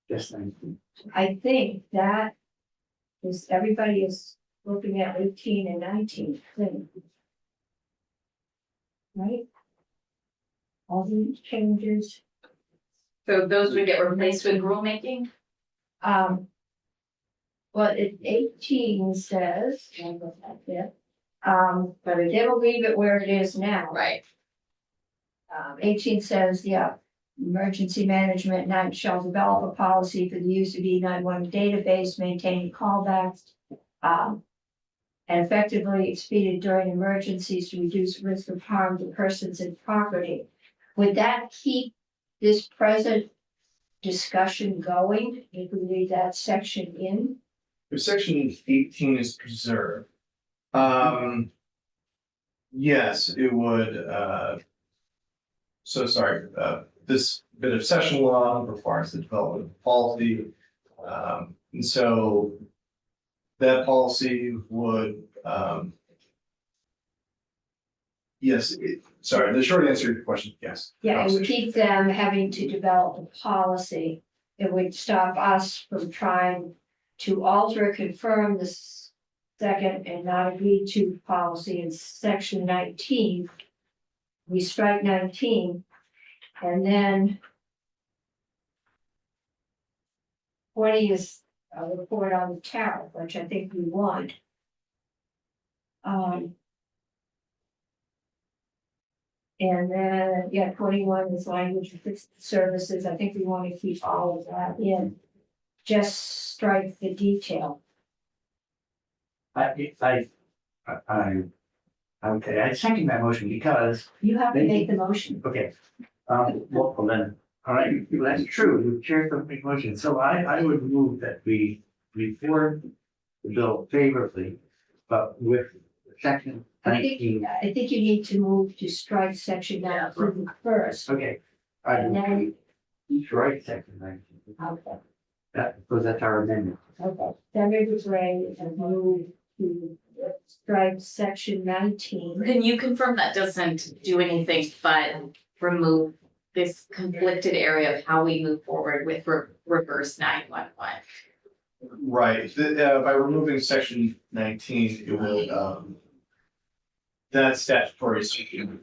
Just 19. I think that is everybody is looking at 18 and 19. Right? All these changes. So those would get replaced with rulemaking? Well, 18 says, but they will leave it where it is now. Right. 18 says, yeah, emergency management shall develop a policy for the use of E911 database, maintaining callbacks, and effectively expeded during emergencies to reduce risk of harm to persons and property. Would that keep this present discussion going if we leave that section in? If section 18 is preserved. Yes, it would, this bit of session law requires the development of policy. And so that policy would, the short answer to your question, yes. Yeah, it would keep them having to develop a policy. It would stop us from trying to alter or confirm the second and not agree to policy in section 19. We strike 19 and then 20 is a report on the tariff, which I think we want. And then, yeah, 21 is language of fixed services. I think we want to keep all of that in. Just strike the detail. Okay, I second that motion because, You have to make the motion. okay, well, then, all right, that's true, the chair can make motion, so I would move that we report the bill favorably, but with section I 19. think you need to move to strike section 19 first. Okay. And then, He's right, section 19. okay, Because that's our amendment. okay. Senator Gray and move to strike section 19. Can you confirm that doesn't do anything but remove this conflicted area of how we move forward with reverse 911? Right, by removing section 19, it will, that statutory section,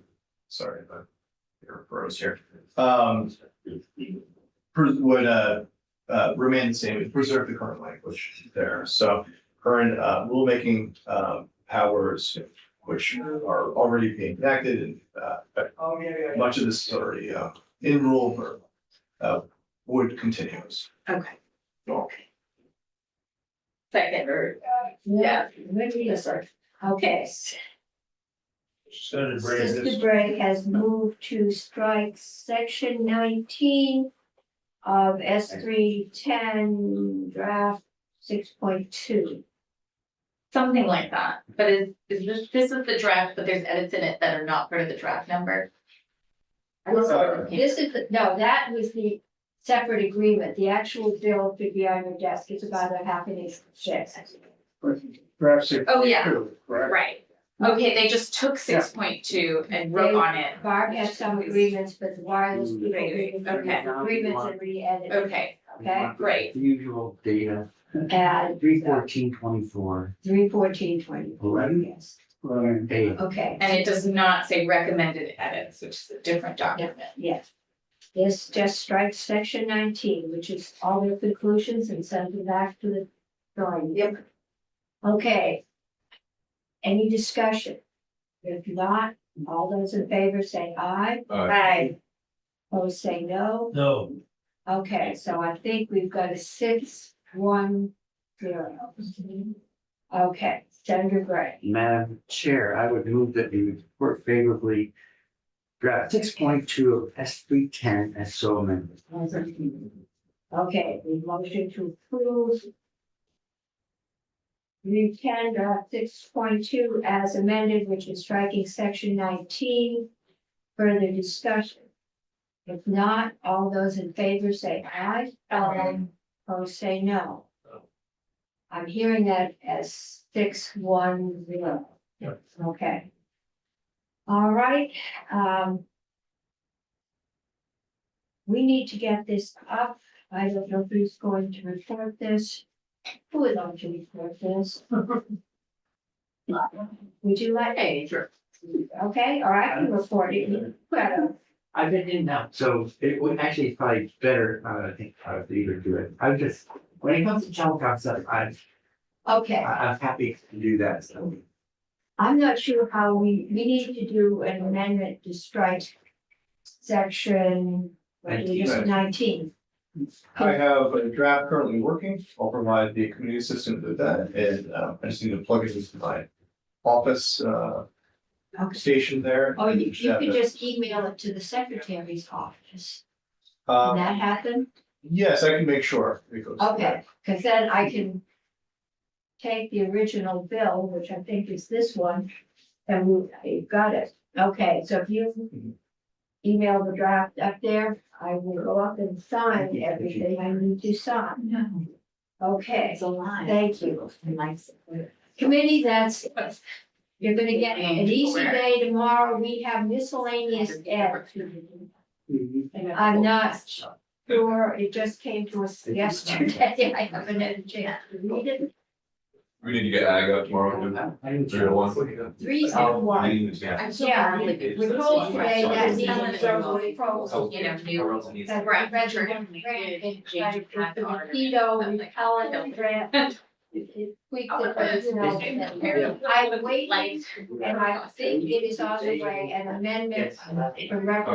sorry, but it froze here. Would remain the same, preserve the current language there, so current rulemaking powers, which are already being enacted and much of this is already in rule would continue. Okay. Second or, Yeah. Okay. Senator Bray, Sister Gray has moved to strike section 19 of S310 draft 6.2. something like that, but is this is the draft, but there's edits in it that are not part of the draft number? This is, no, that was the separate agreement. The actual bill should be on your desk. It's about a half an inch thick. perhaps. Oh, yeah. Right. Okay, they just took 6.2 and wrote on it. Barb has some agreements, but the wireless people Okay. agreements and re-edited. Okay, Okay, great. The usual data, and 31424. 31420. Yes, A. okay. And it does not say recommended edits, which is a different document. Yes. This just strikes section 19, which is all the conclusions and sends it back to the drawing. Yep. Okay. Any discussion? If not, all those in favor say aye. Aye. Opposed say no. No. Okay, so I think we've got a 6-1-0. Okay, Senator Gray. Madam Chair, I would move that we report favorably draft 6.2 of S310 as so amended. Okay, we motion to approve 310 draft 6.2 as amended, which is striking section 19. Further discussion? If not, all those in favor say aye. Opposed say no. I'm hearing that as 6-1-0. Yep. Okay. All right, we need to get this up. I don't know who's going to report this. Who would like to report this? Would you like? Hey, sure. Okay, all right, I can report it. I've been in now, so it would actually it's probably better, I think, for you to do it. I'm just, when it comes to telecom stuff, I'm happy to do that, so. I'm not sure how we need to do an amendment to strike section 19. I have a draft currently working. I'll provide the community assistant with that, and I just need to plug it into my office station there. Oh, you could just email it to the secretary's office. Can that happen? Yes, I can make sure. It goes Okay, because then I can take the original bill, which I think is this one, and you've got it. Okay, so if you email the draft up there, I will go up and sign everything I need to sign. Okay, thank you. Committee, that's, you're gonna get an easy day tomorrow. We have miscellaneous ed. I'm not sure, it just came to us yesterday, I haven't had a chance to read it. We need to get ag up tomorrow. Too. 301. 301. I'm so Yeah, glad that we're told today that Some these of are the those pros. you know, new. That Right, resident grant, it's like the mosquito repellent grant. It tweaked it, but it's not. I wait, and I think it is on the way, an amendment, the record.